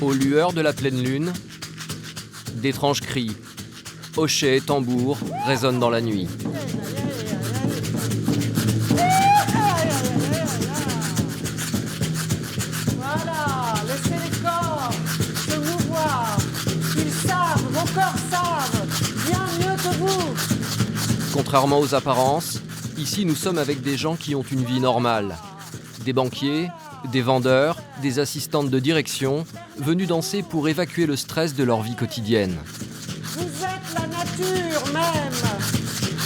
Aux lueurs de la pleine lune, d'étranges cris, hochets et tambours résonnent dans la nuit. Voilà, laissez les corps se mouvoir. Ils savent, vos corps savent, bien mieux que vous. Contrairement aux apparences, ici nous sommes avec des gens qui ont une vie normale. Des banquiers, des vendeurs, des assistantes de direction, venus danser pour évacuer le stress de leur vie quotidienne. Vous êtes la nature même.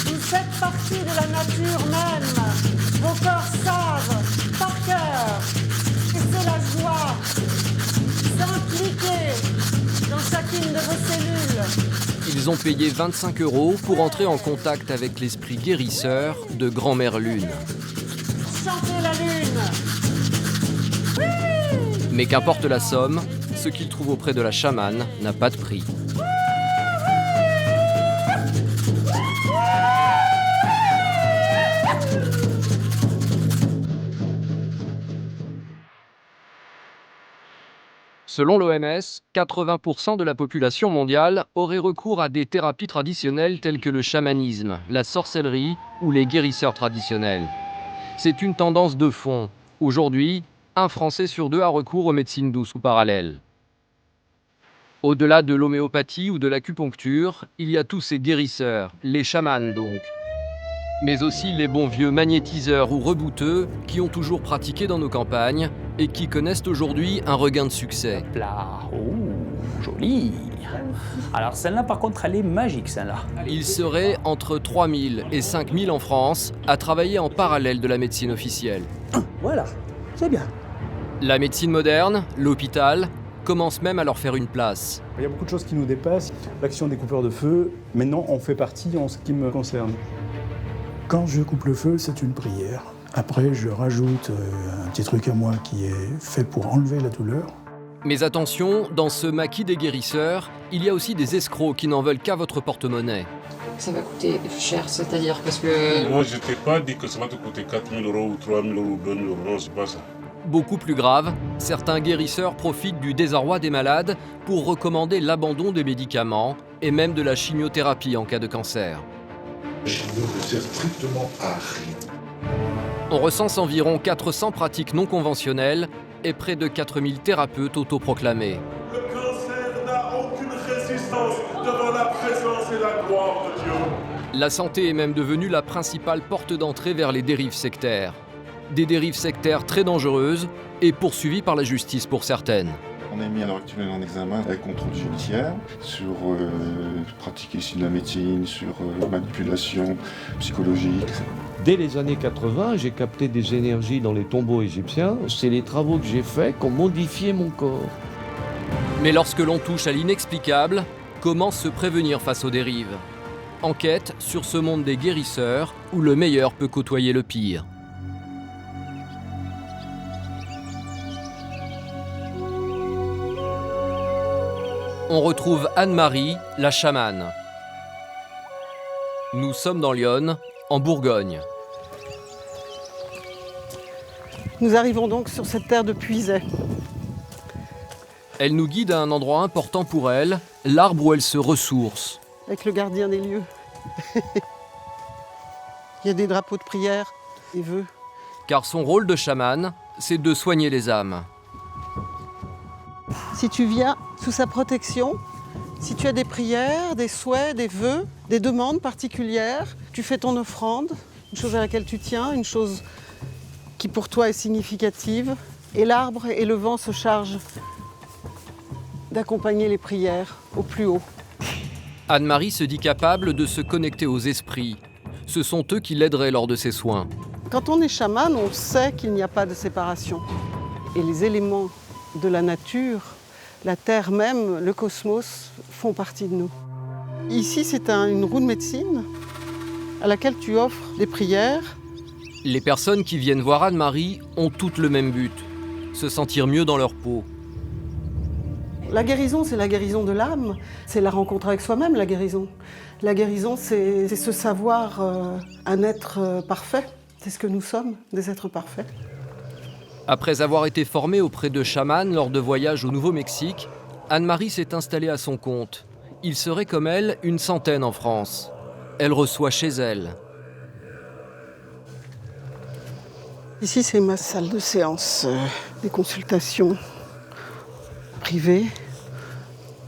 Vous faites partie de la nature même. Vos corps savent, par cœur. Et c'est la joie d'impliquer dans chacune de vos cellules. Ils ont payé 25 € pour entrer en contact avec l'esprit guérisseur de Grand-Mère Lune. Chantez la lune. Mais qu'importe la somme, ce qu'ils trouvent auprès de la chamane n'a pas de prix. Selon l'OMS, 80% de la population mondiale aurait recours à des thérapies traditionnelles telles que le chamanisme, la sorcellerie ou les guérisseurs traditionnels. C'est une tendance de fond. Aujourd'hui, 1 Français sur 2 a recours aux médecines douces ou parallèles. Au-delà de l'homéopathie ou de l'acupuncture, il y a tous ces guérisseurs, les chamans donc. Mais aussi les bons vieux magnétiseurs ou rebouteux qui ont toujours pratiqué dans nos campagnes et qui connaissent aujourd'hui un regain de succès. Là, oh, joli. Alors celle-là par contre elle est magique celle-là. Il serait entre 3000 et 5000 en France à travailler en parallèle de la médecine officielle. Voilà, c'est bien. La médecine moderne, l'hôpital, commence même à leur faire une place. Il y a beaucoup de choses qui nous dépassent. L'action des coupeurs de feu, maintenant on fait partie en ce qui me concerne. Quand je coupe le feu, c'est une prière. Après, je rajoute un petit truc à moi qui est fait pour enlever la douleur. Mais attention, dans ce maquis des guérisseurs, il y a aussi des escrocs qui n'en veulent qu'à votre porte-monnaie. Ça va coûter cher, c'est-à-dire parce que... Moi, je ne t'ai pas dit que ça va te coûter 4 000 € ou 3 000 € ou 2 000 €, non, c'est pas ça. Beaucoup plus grave, certains guérisseurs profitent du désarroi des malades pour recommander l'abandon des médicaments et même de la chimiothérapie en cas de cancer. Je ne sers strictement à rien. On recense environ 400 pratiques non conventionnelles et près de 4000 thérapeutes autoproclamés. Le cancer n'a aucune résistance devant la présence et la gloire de Dieu. La santé est même devenue la principale porte d'entrée vers les dérives sectaires. Des dérives sectaires très dangereuses et poursuivies par la justice pour certaines. On est mis à l'heure actuelle en examen avec contrôle judiciaire sur pratique ici de la médecine, sur manipulation psychologique. Dès les années 80, j'ai capté des énergies dans les tombeaux égyptiens. C'est les travaux que j'ai faits qui ont modifié mon corps. Mais lorsque l'on touche à l'inexplicable, comment se prévenir face aux dérives ? Enquête sur ce monde des guérisseurs où le meilleur peut côtoyer le pire. On retrouve Anne-Marie, la chamane. Nous sommes dans l'Yonne, en Bourgogne. Nous arrivons donc sur cette terre de Puisaye. Elle nous guide à un endroit important pour elle, l'arbre où elle se ressource. Avec le gardien des lieux. Il y a des drapeaux de prière, des vœux. Car son rôle de chamane, c'est de soigner les âmes. Si tu viens sous sa protection, si tu as des prières, des souhaits, des vœux, des demandes particulières, tu fais ton offrande, une chose à laquelle tu tiens, une chose qui pour toi est significative, et l'arbre et le vent se chargent d'accompagner les prières au plus haut. Anne-Marie se dit capable de se connecter aux esprits. Ce sont eux qui l'aideraient lors de ses soins. Quand on est chaman, on sait qu'il n'y a pas de séparation. Et les éléments de la nature, la terre même, le cosmos, font partie de nous. Ici, c'est une roue de médecine à laquelle tu offres des prières. Les personnes qui viennent voir Anne-Marie ont toutes le même but, se sentir mieux dans leur peau. La guérison, c'est la guérison de l'âme, c'est la rencontre avec soi-même, la guérison. La guérison, c'est se savoir un être parfait. C'est ce que nous sommes, des êtres parfaits. Après avoir été formée auprès de chamans lors de voyages au Nouveau-Mexique, Anne-Marie s'est installée à son compte. Il serait comme elle une centaine en France. Elle reçoit chez elle. Ici, c'est ma salle de séance, des consultations privées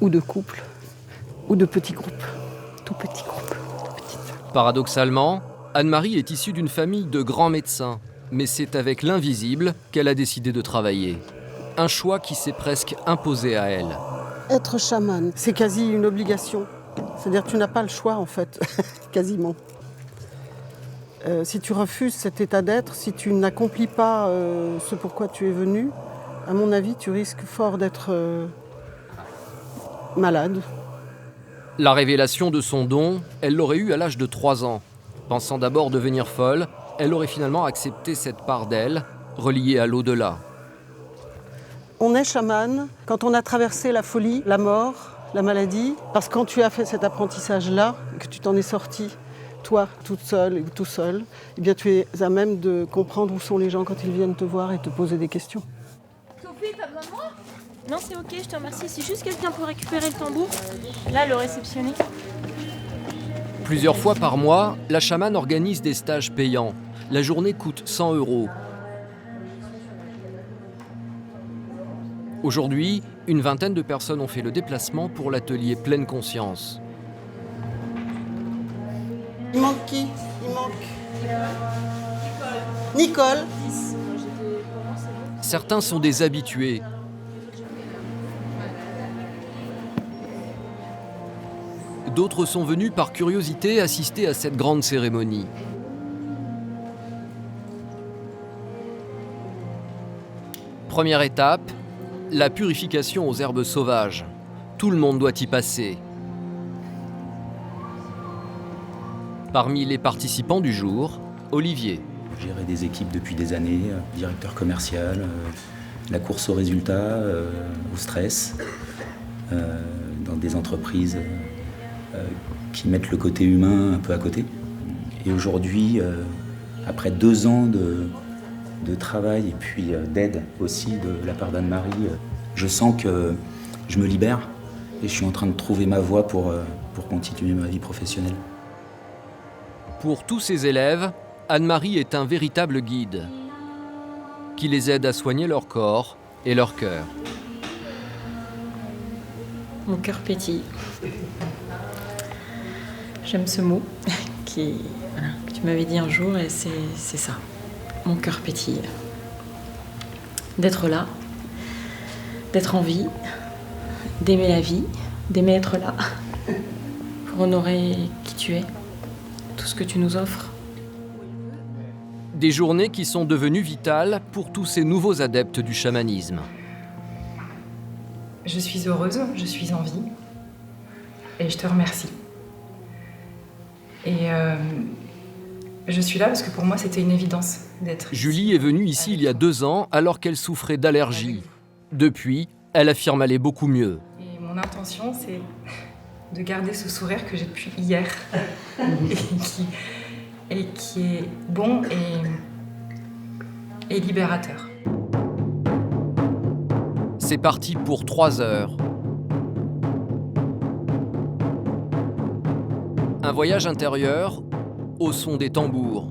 ou de couple ou de petits groupes, tout petits groupes. Paradoxalement, Anne-Marie est issue d'une famille de grands médecins, mais c'est avec l'invisible qu'elle a décidé de travailler. Un choix qui s'est presque imposé à elle. Être chamane, c'est quasi une obligation. C'est-à-dire que tu n'as pas le choix, en fait, quasiment. Si tu refuses cet état d'être, si tu n'accomplis pas ce pourquoi tu es venu, à mon avis, tu risques fort d'être malade. La révélation de son don, elle l'aurait eue à l'âge de 3 ans. Pensant d'abord devenir folle, elle aurait finalement accepté cette part d'elle, reliée à l'au-delà. On est chamane quand on a traversé la folie, la mort, la maladie, parce que quand tu as fait cet apprentissage-là, que tu t'en es sorti, toi, toute seule ou tout seul, eh bien tu es à même de comprendre où sont les gens quand ils viennent te voir et te poser des questions. Sophie, t'as besoin de moi? Non, c'est ok, je te remercie. Si juste quelqu'un peut récupérer le tambour, là, le réceptionner. Plusieurs fois par mois, la chamane organise des stages payants. La journée coûte 100 €. Aujourd'hui, une vingtaine de personnes ont fait le déplacement pour l'atelier Pleine Conscience. Il manque qui? Il manque Nicole. Certains sont des habitués. D'autres sont venus par curiosité assister à cette grande cérémonie. Première étape, la purification aux herbes sauvages. Tout le monde doit y passer. Parmi les participants du jour, Olivier. J'ai géré des équipes depuis des années, directeur commercial, la course aux résultats, au stress, dans des entreprises qui mettent le côté humain un peu à côté. Et aujourd'hui, après 2 ans de travail et puis d'aide aussi de la part d'Anne-Marie, je sens que je me libère et je suis en train de trouver ma voie pour continuer ma vie professionnelle. Pour tous ces élèves, Anne-Marie est un véritable guide qui les aide à soigner leur corps et leur cœur. Mon cœur pétille. J'aime ce mot que tu m'avais dit un jour et c'est ça. Mon cœur pétille. D'être là, d'être en vie, d'aimer la vie, d'aimer être là, pour honorer qui tu es, tout ce que tu nous offres. Des journées qui sont devenues vitales pour tous ces nouveaux adeptes du chamanisme. Je suis heureuse, je suis en vie et je te remercie. Et je suis là parce que pour moi c'était une évidence d'être ici. Julie est venue ici il y a 2 ans alors qu'elle souffrait d'allergies. Depuis, elle affirme aller beaucoup mieux. Et mon intention c'est de garder ce sourire que j'ai depuis hier et qui est bon et libérateur. C'est parti pour 3 heures. Un voyage intérieur au son des tambours.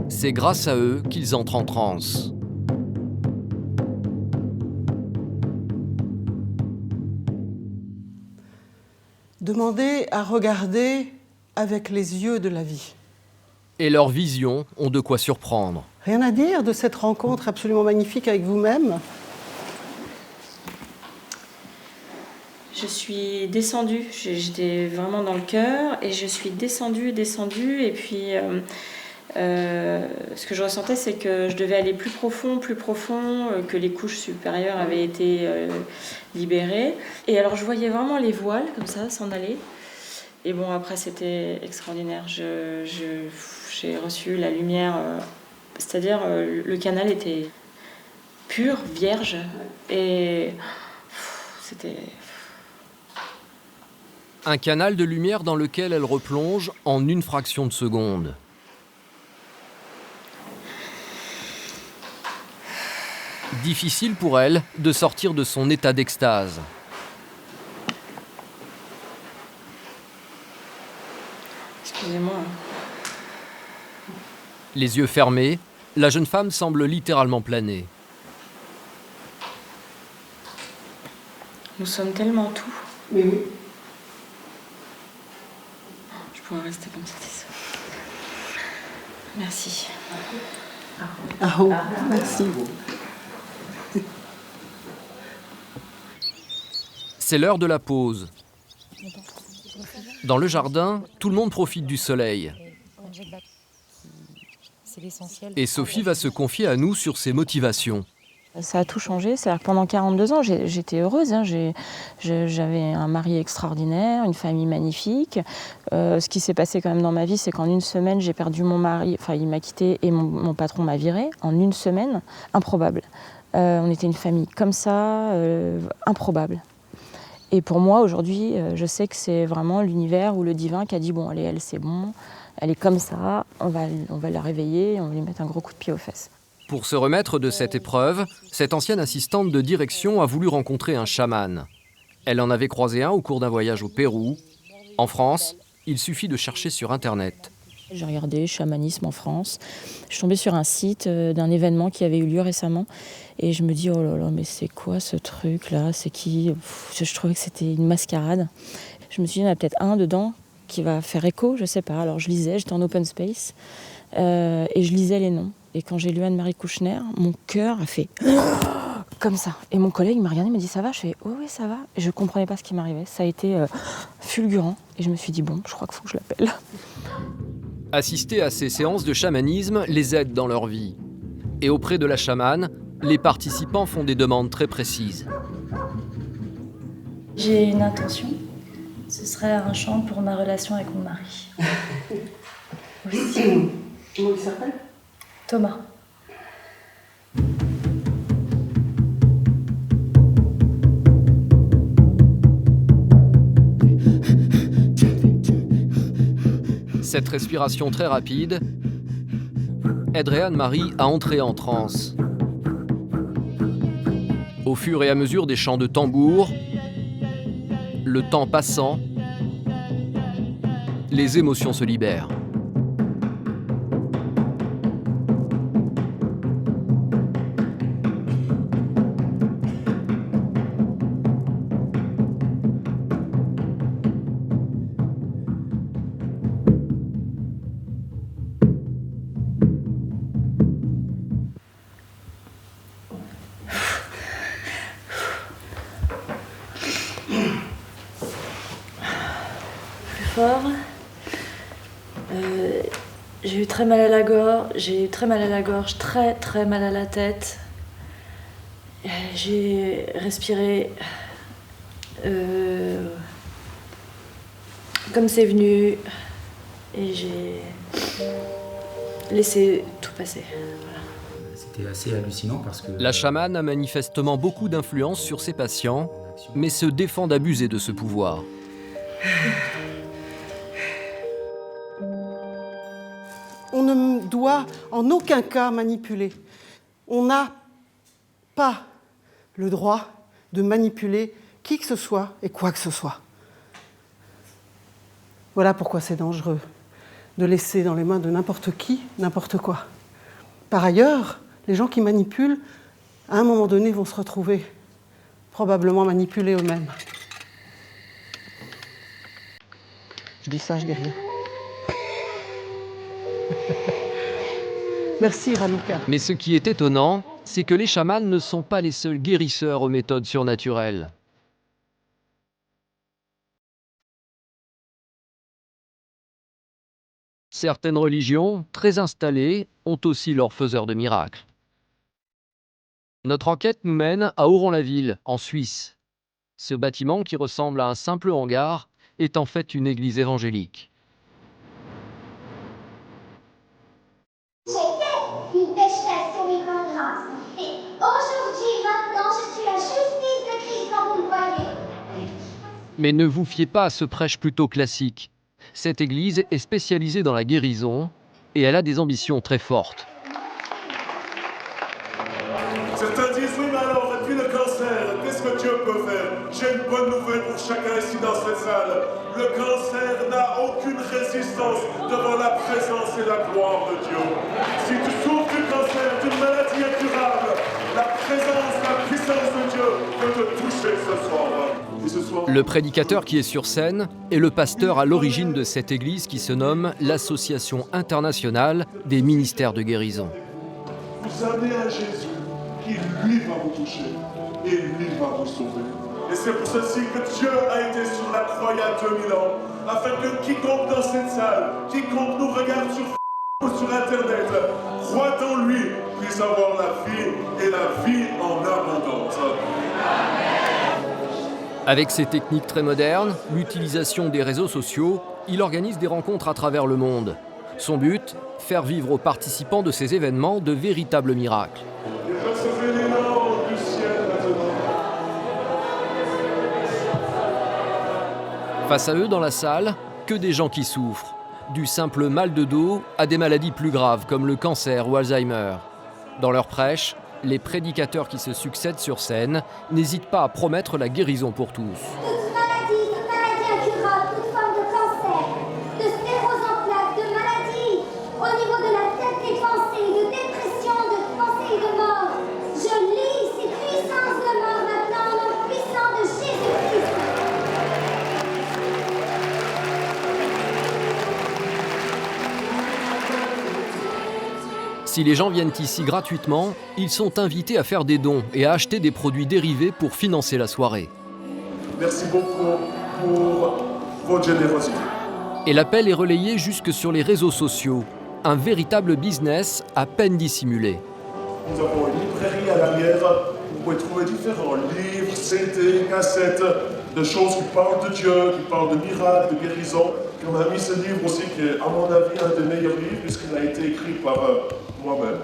C'est grâce à eux qu'ils entrent en transe. Demandez à regarder avec les yeux de la vie. Et leurs visions ont de quoi surprendre. Rien à dire de cette rencontre absolument magnifique avec vous-même. Je suis descendue, j'étais vraiment dans le cœur et je suis descendue et puis ce que je ressentais c'est que je devais aller plus profond, que les couches supérieures avaient été libérées. Et alors je voyais vraiment les voiles comme ça s'en aller. Et bon après c'était extraordinaire, j'ai reçu la lumière, c'est-à-dire le canal était pur, vierge et c'était... Un canal de lumière dans lequel elle replonge en une fraction de seconde. Difficile pour elle de sortir de son état d'extase. Excusez-moi. Les yeux fermés, la jeune femme semble littéralement planer. Nous sommes tellement tout. Mais oui. Je pourrais rester comme ça, c'est ça. Merci. Ah oh, merci. C'est l'heure de la pause. Dans le jardin, tout le monde profite du soleil. Et Sophie va se confier à nous sur ses motivations. Ça a tout changé. C'est-à-dire que pendant 42 ans, j'étais heureuse. Hein. J'avais un mari extraordinaire, une famille magnifique. Ce qui s'est passé quand même dans ma vie, c'est qu'en une semaine, j'ai perdu mon mari. Enfin, il m'a quittée et mon patron m'a virée. En une semaine, improbable. On était une famille comme ça, improbable. Et pour moi, aujourd'hui, je sais que c'est vraiment l'univers ou le divin qui a dit « Bon, allez, elle, c'est bon. Elle est comme ça. On va la réveiller. On va lui mettre un gros coup de pied aux fesses. » Pour se remettre de cette épreuve, cette ancienne assistante de direction a voulu rencontrer un chaman. Elle en avait croisé un au cours d'un voyage au Pérou. En France, il suffit de chercher sur Internet. J'ai regardé chamanisme en France. Je suis tombée sur un site d'un événement qui avait eu lieu récemment. Et je me dis, oh là là, mais c'est quoi ce truc-là? C'est qui? Je trouvais que c'était une mascarade. Je me suis dit, il y en a peut-être un dedans qui va faire écho, je sais pas. Alors je lisais, j'étais en open space. Et je lisais les noms. Et quand j'ai lu Anne-Marie Kouchner, mon cœur a fait comme ça. Et mon collègue m'a regardé, m'a dit ça va? Je fais oui, oui, ça va. Et je ne comprenais pas ce qui m'arrivait. Ça a été fulgurant. Et je me suis dit bon, je crois qu'il faut que je l'appelle. Assister à ces séances de chamanisme les aide dans leur vie. Et auprès de la chamane, les participants font des demandes très précises. J'ai une intention. Ce serait un chant pour ma relation avec mon mari. Comment il s'appelle? Thomas. Cette respiration très rapide aiderait Anne-Marie à entrer en transe. Au fur et à mesure des chants de tambour, le temps passant, les émotions se libèrent. J'ai eu très mal à la gorge, j'ai eu très mal à la gorge, très mal à la tête. J'ai respiré comme c'est venu et j'ai laissé tout passer. Voilà. C'était assez hallucinant parce que... La chamane a manifestement beaucoup d'influence sur ses patients, mais se défend d'abuser de ce pouvoir. On ne doit en aucun cas manipuler. On n'a pas le droit de manipuler qui que ce soit et quoi que ce soit. Voilà pourquoi c'est dangereux de laisser dans les mains de n'importe qui, n'importe quoi. Par ailleurs, les gens qui manipulent, à un moment donné, vont se retrouver probablement manipulés eux-mêmes. Je dis ça, je dis rien. Merci Ralouka. Mais ce qui est étonnant, c'est que les chamans ne sont pas les seuls guérisseurs aux méthodes surnaturelles. Certaines religions, très installées, ont aussi leurs faiseurs de miracles. Notre enquête nous mène à Oron-la-Ville, en Suisse. Ce bâtiment, qui ressemble à un simple hangar, est en fait une église évangélique. J'étais une pécheresse pour mes grandes grâces. Et aujourd'hui, maintenant, je suis la justice de Christ, comme vous le voyez. Mais ne vous fiez pas à ce prêche plutôt classique. Cette église est spécialisée dans la guérison et elle a des ambitions très fortes. Certains disent Oui, mais alors, et puis le cancer, qu'est-ce que Dieu peut faire? J'ai une bonne nouvelle pour chacun ici dans cette salle. Le cancer n'a aucune résistance devant la présence et la gloire de Dieu. Si tu souffres du cancer, d'une maladie incurable, la présence, la puissance de Dieu peut te toucher ce soir. Et ce soir... Le prédicateur qui est sur scène est le pasteur à l'origine de cette église qui se nomme l'Association internationale des ministères de guérison. Vous avez un Jésus qui, lui, va vous toucher et lui va vous sauver. Et c'est pour ceci que Dieu a été sur la croix il y a 2000 ans, afin que quiconque dans cette salle, quiconque nous regarde sur ou sur Internet, croit en lui, puisse avoir la vie et la vie en abondance. Avec ses techniques très modernes, l'utilisation des réseaux sociaux, il organise des rencontres à travers le monde. Son but, faire vivre aux participants de ces événements de véritables miracles. Et recevez l'élan du ciel maintenant. Face à eux dans la salle, que des gens qui souffrent. Du simple mal de dos à des maladies plus graves comme le cancer ou Alzheimer. Dans leur prêche, les prédicateurs qui se succèdent sur scène n'hésitent pas à promettre la guérison pour tous. Toute maladie incurable, toute forme de cancer, de sclérose en plaques, de maladie, au niveau de la tête, des pensées, de dépression, de pensées et de mort. Je lis ces puissances de mort maintenant au nom puissant de Jésus-Christ. Si les gens viennent ici gratuitement, ils sont invités à faire des dons et à acheter des produits dérivés pour financer la soirée. Merci beaucoup pour votre générosité. Et l'appel est relayé jusque sur les réseaux sociaux. Un véritable business à peine dissimulé. Nous avons une librairie à l'arrière. Vous pouvez trouver différents livres, CD, cassettes, de choses qui parlent de Dieu, qui parlent de miracles, de guérison. On a mis ce livre aussi qui est, à mon avis, un des meilleurs livres puisqu'il a été écrit par moi-même.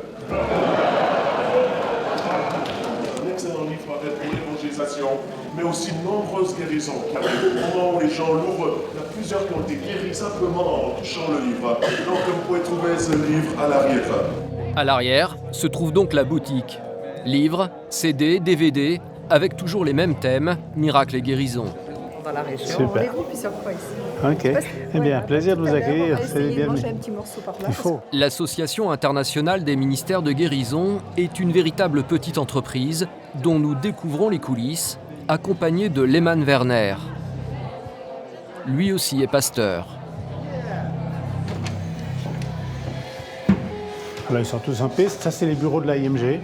Un excellent livre pour l'évangélisation, mais aussi de nombreuses guérisons qui arrivent. Au moment où les gens l'ouvrent, il y a plusieurs qui ont été guéris simplement en touchant le livre. Donc vous pouvez trouver ce livre à l'arrière. À l'arrière se trouve donc la boutique. Livres, CD, DVD, avec toujours les mêmes thèmes, miracles et guérisons. Dans la région, super. on les groupe plusieurs fois ici. Ok, eh bien, plaisir de vous accueillir. C'est bien. Manger un petit morceau par là. Il faut. L'Association internationale des ministères de guérison est une véritable petite entreprise dont nous découvrons les coulisses, accompagnée de Lehman Werner. Lui aussi est pasteur. Alors, ils sont tous en piste. Ça, c'est les bureaux de la IMG.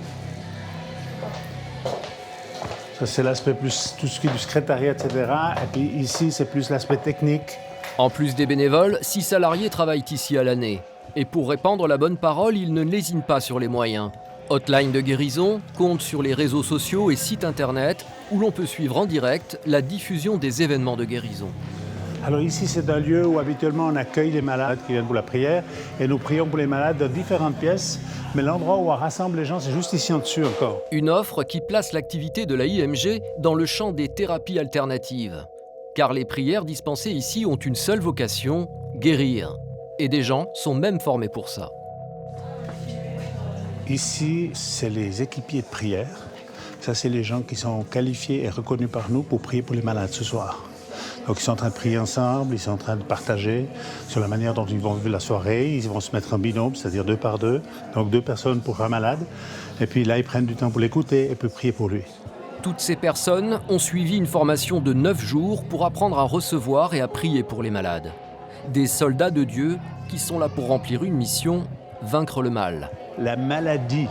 Ça, c'est l'aspect plus, tout ce qui est du secrétariat, etc. Et puis ici, c'est plus l'aspect technique. En plus des bénévoles, 6 salariés travaillent ici à l'année. Et pour répandre la bonne parole, ils ne lésinent pas sur les moyens. Hotline de guérison, compte sur les réseaux sociaux et sites internet où l'on peut suivre en direct la diffusion des événements de guérison. Alors ici, c'est un lieu où habituellement on accueille les malades qui viennent pour la prière et nous prions pour les malades dans différentes pièces. Mais l'endroit où on rassemble les gens, c'est juste ici en dessus encore. Une offre qui place l'activité de la IMG dans le champ des thérapies alternatives. Car les prières dispensées ici ont une seule vocation, guérir. Et des gens sont même formés pour ça. Ici, c'est les équipiers de prière. Ça, c'est les gens qui sont qualifiés et reconnus par nous pour prier pour les malades ce soir. Donc, ils sont en train de prier ensemble, ils sont en train de partager sur la manière dont ils vont vivre la soirée. Ils vont se mettre en binôme, c'est-à-dire 2 par 2. Donc, 2 personnes pour un malade. Et puis là, ils prennent du temps pour l'écouter et puis prier pour lui. Toutes ces personnes ont suivi une formation de 9 jours pour apprendre à recevoir et à prier pour les malades. Des soldats de Dieu qui sont là pour remplir une mission, vaincre le mal. La maladie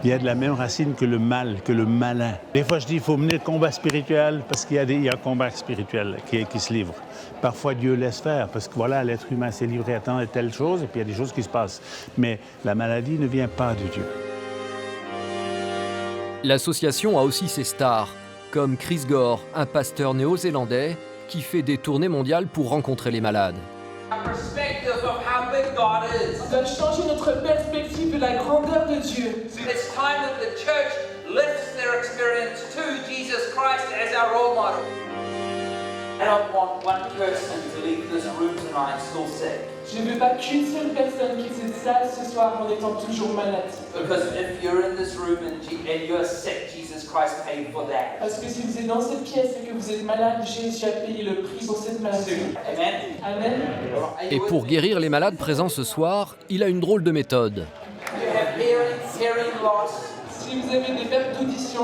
vient de la même racine que le mal, que le malin. Des fois, je dis qu'il faut mener le combat spirituel parce qu'il y a un combat spirituel qui se livre. Parfois, Dieu laisse faire parce que voilà, l'être humain s'est livré à tant et telle chose et puis il y a des choses qui se passent. Mais la maladie ne vient pas de Dieu. L'association a aussi ses stars, comme Chris Gore, un pasteur néo-zélandais qui fait des tournées mondiales pour rencontrer les malades. Ça doit changer notre perspective de la grandeur de Dieu. It's time that the church lifts their experience to Jesus Christ as our role model. I don't want one person to leave this room tonight still sick. Je ne veux pas qu'une seule personne quitte cette salle ce soir en étant toujours malade. Because if you're in this room and you're sick, Jesus Christ paid for that. Parce que si vous êtes dans cette pièce et que vous êtes malade, Jésus a payé le prix pour cette maladie. Amen. Amen. Et pour guérir les malades présents ce soir, il a une drôle de méthode. You have hearing loss. Si vous avez des pertes d'audition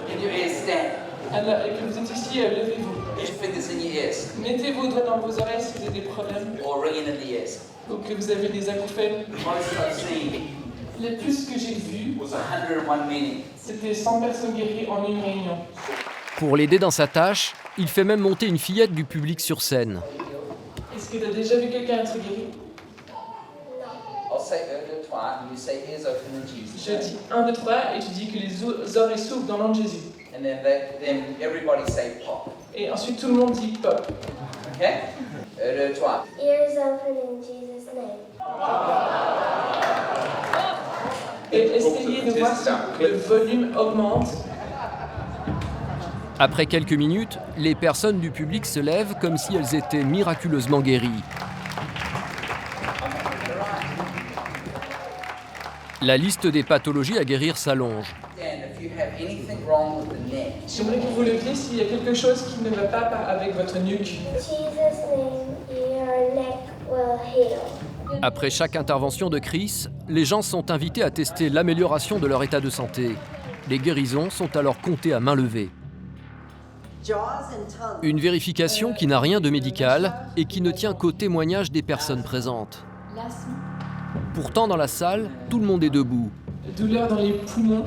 In your ears, stand. et que vous êtes ici, levez-vous. Get your fingers in your ears. Mettez vos doigts dans vos oreilles si vous avez des problèmes Or ringing in the ears. ou que vous avez des acouphènes. Most I've seen Le plus que j'ai vu, was 101 meeting. c'était 100 personnes guéries en une réunion. Pour l'aider dans sa tâche, il fait même monter une fillette du public sur scène. Est-ce que tu as déjà vu quelqu'un être guéri? I'll say deux, trois, and you say ears open in Jesus. Je dis 1, 2, 3 et tu dis que les oreilles s'ouvrent dans le nom de Jésus. And then everybody say pop. Et ensuite tout le monde dit pop. Okay? Deux, trois. Ears open in Jesus' name. Et essayez de voir si le volume augmente. Après quelques minutes, les personnes du public se lèvent comme si elles étaient miraculeusement guéries. La liste des pathologies à guérir s'allonge. J'aimerais que vous leviez s'il y a quelque chose qui ne va pas avec votre nuque. Jesus' name, your neck will heal. Après chaque intervention de Chris, les gens sont invités à tester l'amélioration de leur état de santé. Les guérisons sont alors comptées à main levée. Une vérification qui n'a rien de médical et qui ne tient qu'au témoignage des personnes présentes. Pourtant, dans la salle, tout le monde est debout. Douleur dans les poumons,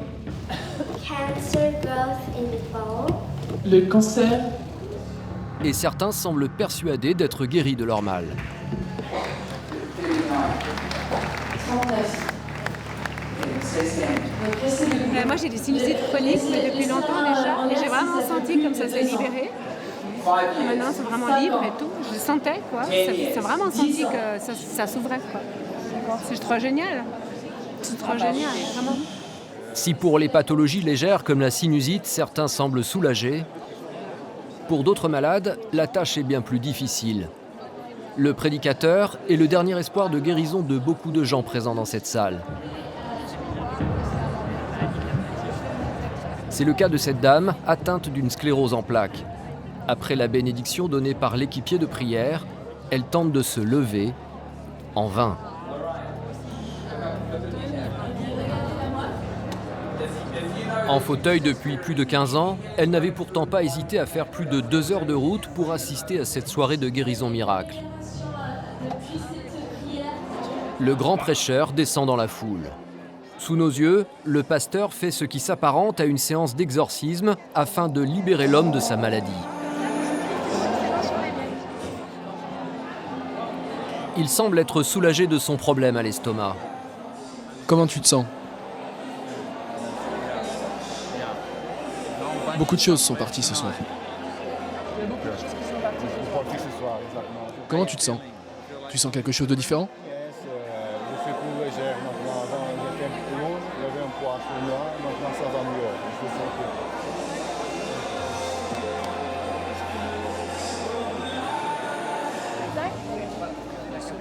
Cancer growth in bone. le cancer, Et certains semblent persuadés d'être guéris de leur mal. Moi j'ai des sinusites chroniques mais depuis longtemps déjà et j'ai vraiment senti comme ça s'est libéré. Maintenant c'est vraiment libre et tout. Je sentais quoi. C'est vraiment senti que ça s'ouvrait quoi. C'est trop génial. C'est trop génial, vraiment. Si pour les pathologies légères comme la sinusite, certains semblent soulagés, pour d'autres malades, la tâche est bien plus difficile. Le prédicateur est le dernier espoir de guérison de beaucoup de gens présents dans cette salle. C'est le cas de cette dame atteinte d'une sclérose en plaques. Après la bénédiction donnée par l'équipier de prière, elle tente de se lever, en vain. En fauteuil depuis plus de 15 ans, elle n'avait pourtant pas hésité à faire plus de 2 heures de route pour assister à cette soirée de guérison miracle. Le grand prêcheur descend dans la foule. Sous nos yeux, le pasteur fait ce qui s'apparente à une séance d'exorcisme afin de libérer l'homme de sa maladie. Il semble être soulagé de son problème à l'estomac. Comment tu te sens? Beaucoup de choses sont parties ce soir. Comment tu te sens? Tu sens quelque chose de différent?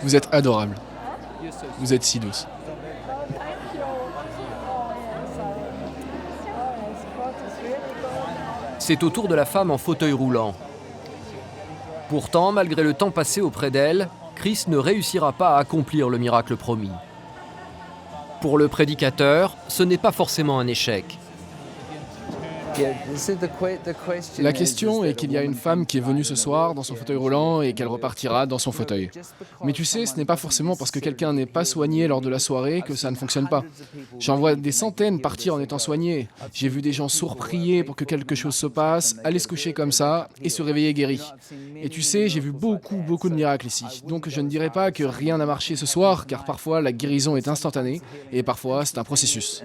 Vous êtes adorable. Vous êtes si douce. C'est au tour de la femme en fauteuil roulant. Pourtant, malgré le temps passé auprès d'elle, Chris ne réussira pas à accomplir le miracle promis. Pour le prédicateur, ce n'est pas forcément un échec. La question est qu'il y a une femme qui est venue ce soir dans son fauteuil roulant et qu'elle repartira dans son fauteuil. Mais tu sais, ce n'est pas forcément parce que quelqu'un n'est pas soigné lors de la soirée que ça ne fonctionne pas. J'en vois des centaines partir en étant soignés. J'ai vu des gens sourds prier pour que quelque chose se passe, aller se coucher comme ça et se réveiller guéris. Et tu sais, j'ai vu beaucoup de miracles ici. Donc je ne dirais pas que rien n'a marché ce soir, car parfois la guérison est instantanée et parfois c'est un processus.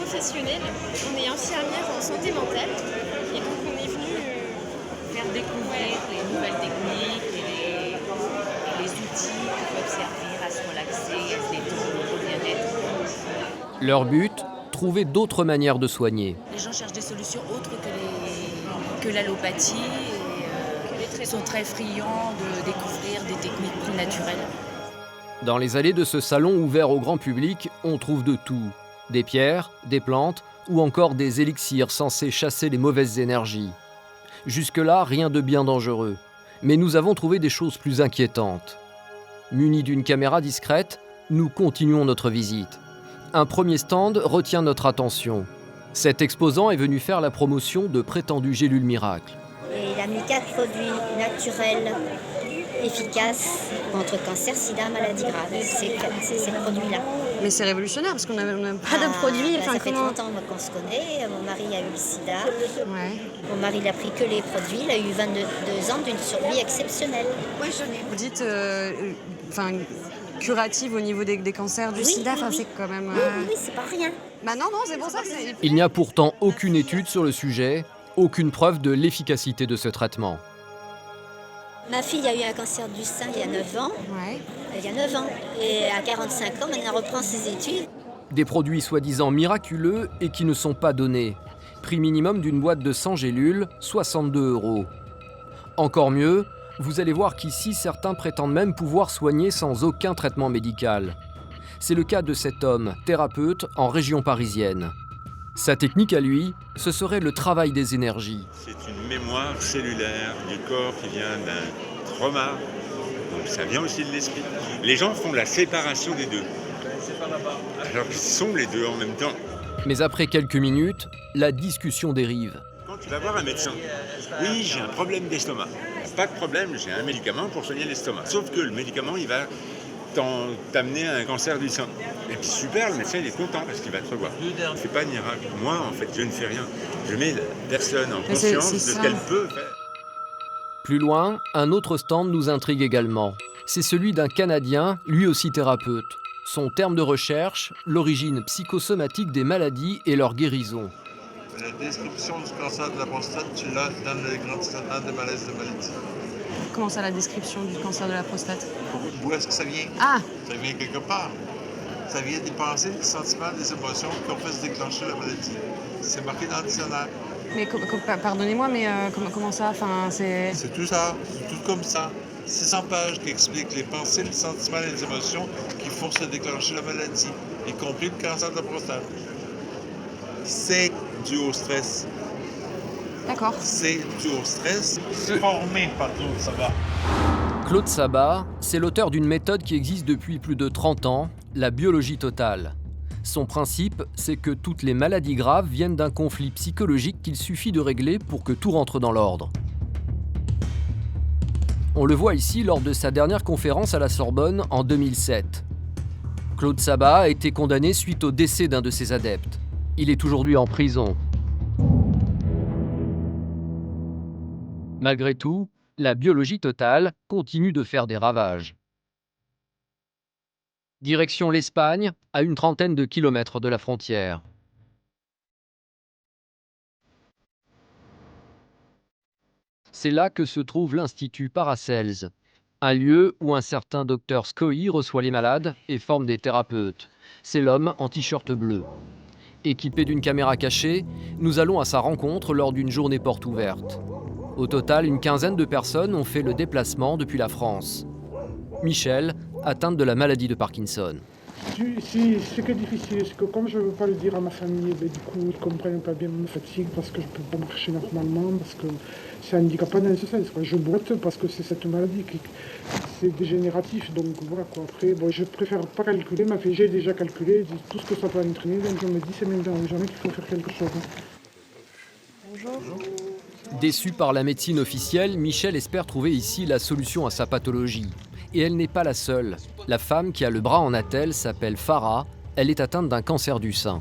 professionnels. On est infirmière en santé mentale et donc on est venu faire découvrir les nouvelles techniques et les outils qui peuvent servir à se relaxer, à se détendre, au bien-être. Leur but, trouver d'autres manières de soigner. Les gens cherchent des solutions autres que l'allopathie et sont très friands de découvrir des techniques plus naturelles. Dans les allées de ce salon ouvert au grand public, on trouve de tout. Des pierres, des plantes ou encore des élixirs censés chasser les mauvaises énergies. Jusque-là, rien de bien dangereux. Mais nous avons trouvé des choses plus inquiétantes. Munis d'une caméra discrète, nous continuons notre visite. Un premier stand retient notre attention. Cet exposant est venu faire la promotion de prétendues gélules miracles. Et il a mis 4 produits naturels efficaces contre cancer, sida, maladies graves. C'est ces produits-là. Mais c'est révolutionnaire parce qu'on n'a pas de produits. Ça fait 30 ans qu'on se connaît. Mon mari a eu le sida. Ouais. Mon mari n'a pris que les produits. Il a eu 22 ans d'une survie exceptionnelle. Oui, vous dites curative au niveau des cancers du sida, c'est quand même... Oui, c'est pas rien. Bah non, c'est pour ça que c'est... Il n'y a pourtant aucune étude sur le sujet, aucune preuve de l'efficacité de ce traitement. Ma fille a eu un cancer du sein il y a 9 ans. Ouais. Il y a 9 ans. Et à 45 ans, maintenant, elle reprend ses études. Des produits soi-disant miraculeux et qui ne sont pas donnés. Prix minimum d'une boîte de 100 gélules, 62 €. Encore mieux, vous allez voir qu'ici, certains prétendent même pouvoir soigner sans aucun traitement médical. C'est le cas de cet homme, thérapeute, en région parisienne. Sa technique à lui, ce serait le travail des énergies. C'est une mémoire cellulaire du corps qui vient d'un trauma, donc ça vient aussi de l'esprit. Les gens font la séparation des deux, alors qu'ils sont les deux en même temps. Mais après quelques minutes, la discussion dérive. Quand tu vas voir un médecin, oui, j'ai un problème d'estomac. Pas de problème, j'ai un médicament pour soigner l'estomac. Sauf que le médicament, il va t'amener à un cancer du sein. Et puis super, le médecin il est content parce qu'il va te revoir. C'est pas un miracle. Moi, en fait, je ne fais rien. Je mets la personne en conscience de ce qu'elle peut faire. Plus loin, un autre stand nous intrigue également. C'est celui d'un Canadien, lui aussi thérapeute. Son terme de recherche, l'origine psychosomatique des maladies et leur guérison. La description du cancer de la prostate, tu l'as dans le grand dictionnaire des malaises de maladie. Comment ça, la description du cancer de la prostate? D'où est-ce que ça vient? Ah! Ça vient quelque part. Ça vient des pensées, des sentiments, des émotions qui ont fait se déclencher la maladie. C'est marqué dans le dictionnaire. Mais pardonnez-moi, mais comment ça? C'est tout ça, c'est tout comme ça. 600 pages qui expliquent les pensées, les sentiments et les émotions qui font se déclencher la maladie, y compris le cancer de la prostate. C'est dû au stress. D'accord. C'est dû au stress formé par Claude Sabat. Claude Sabat, c'est l'auteur d'une méthode qui existe depuis plus de 30 ans, la biologie totale. Son principe, c'est que toutes les maladies graves viennent d'un conflit psychologique qu'il suffit de régler pour que tout rentre dans l'ordre. On le voit ici lors de sa dernière conférence à la Sorbonne en 2007. Claude Sabat a été condamné suite au décès d'un de ses adeptes. Il est aujourd'hui en prison. Malgré tout, la biologie totale continue de faire des ravages. Direction l'Espagne, à une trentaine de kilomètres de la frontière. C'est là que se trouve l'Institut Paracels, un lieu où un certain docteur Scoy reçoit les malades et forme des thérapeutes. C'est l'homme en t-shirt bleu. Équipé d'une caméra cachée, nous allons à sa rencontre lors d'une journée porte ouverte. Au total, une quinzaine de personnes ont fait le déplacement depuis la France. Michel, atteinte de la maladie de Parkinson. C'est que difficile, c'est que comme je ne veux pas le dire à ma famille, du coup ils ne comprennent pas bien ma fatigue parce que je ne peux pas marcher normalement, parce que c'est handicapant dans ce sens. Je boite parce que c'est cette maladie qui c'est dégénératif, donc voilà quoi. Après, je préfère pas calculer, mais j'ai déjà calculé tout ce que ça peut entraîner, donc je me dis c'est maintenant ou jamais qu'il faut faire quelque chose. Bonjour. Déçu par la médecine officielle, Michel espère trouver ici la solution à sa pathologie. Et elle n'est pas la seule. La femme qui a le bras en attelle s'appelle Farah. Elle est atteinte d'un cancer du sein.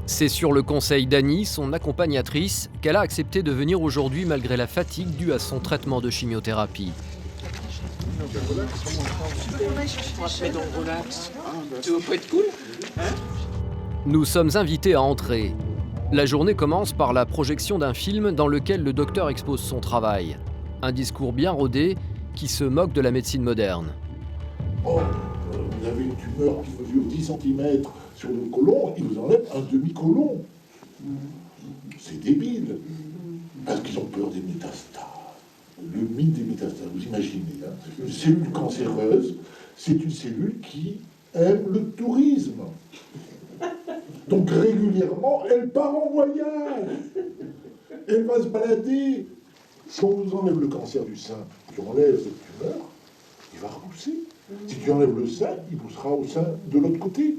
C'est sur le conseil d'Annie, son accompagnatrice, qu'elle a accepté de venir aujourd'hui malgré la fatigue due à son traitement de chimiothérapie. Tu veux pas être cool? Nous sommes invités à entrer. La journée commence par la projection d'un film dans lequel le docteur expose son travail. Un discours bien rodé qui se moque de la médecine moderne. Oh, vous avez une tumeur qui mesure 10 cm sur le côlon, il vous enlève un demi-côlon. C'est débile. Parce qu'ils ont peur des métastases. Le mythe des métastases, vous imaginez, hein, une cellule cancéreuse, c'est une cellule qui aime le tourisme. Donc régulièrement, elle part en voyage. Elle va se balader. Si on vous enlève le cancer du sein, tu enlèves cette tumeur, il va repousser. Si tu enlèves le sein, il poussera au sein de l'autre côté.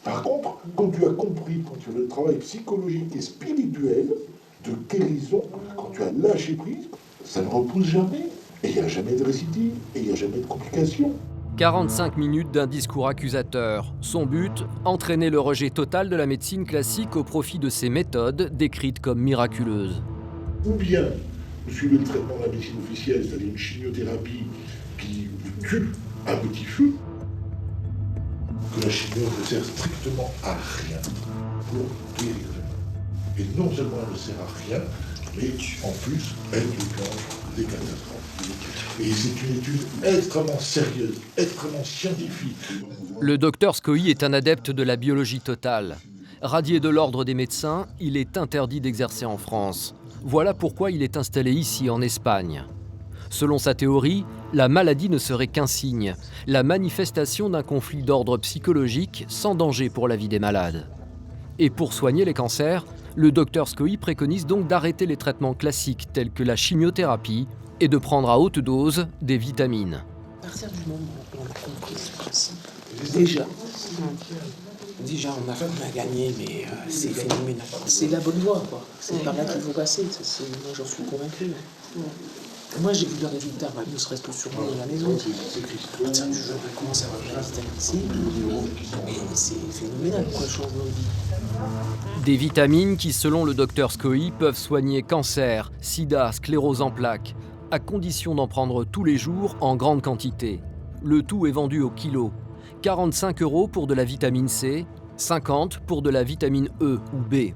Par contre, quand tu as compris, quand tu as le travail psychologique et spirituel de guérison, quand tu as lâché prise, ça ne repousse jamais. Et il n'y a jamais de récidive, et il n'y a jamais de complications. 45 minutes d'un discours accusateur. Son but, entraîner le rejet total de la médecine classique au profit de ces méthodes décrites comme miraculeuses. Ou bien vous suivez le traitement de la médecine officielle, c'est-à-dire une chimiothérapie qui vous tue à petit feu, que la chimio ne sert strictement à rien pour guérir les malades. Et non seulement elle ne sert à rien, mais en plus, elle déclenche des catastrophes. Et c'est une étude extrêmement sérieuse, extrêmement scientifique. Le docteur Scoï est un adepte de la biologie totale. Radié de l'ordre des médecins, il est interdit d'exercer en France. Voilà pourquoi il est installé ici, en Espagne. Selon sa théorie, la maladie ne serait qu'un signe, la manifestation d'un conflit d'ordre psychologique sans danger pour la vie des malades. Et pour soigner les cancers, le docteur Scoï préconise donc d'arrêter les traitements classiques tels que la chimiothérapie et de prendre à haute dose des vitamines. À partir du moment où on a compris ce principe, déjà on a gagné, mais c'est phénoménal. C'est la bonne voie, quoi. C'est par là qu'il faut passer, moi j'en suis convaincu. Moi j'ai vu le résultat, ne serait-ce que sur moi dans la maison. À partir du jour où on commence à avoir la vitamine C, mais c'est phénoménal, quoi, le changement de vie. Des vitamines qui, selon le docteur Scoï, peuvent soigner cancer, sida, sclérose en plaques, à condition d'en prendre tous les jours en grande quantité. Le tout est vendu au kilo. 45 € pour de la vitamine C, 50 pour de la vitamine E ou B.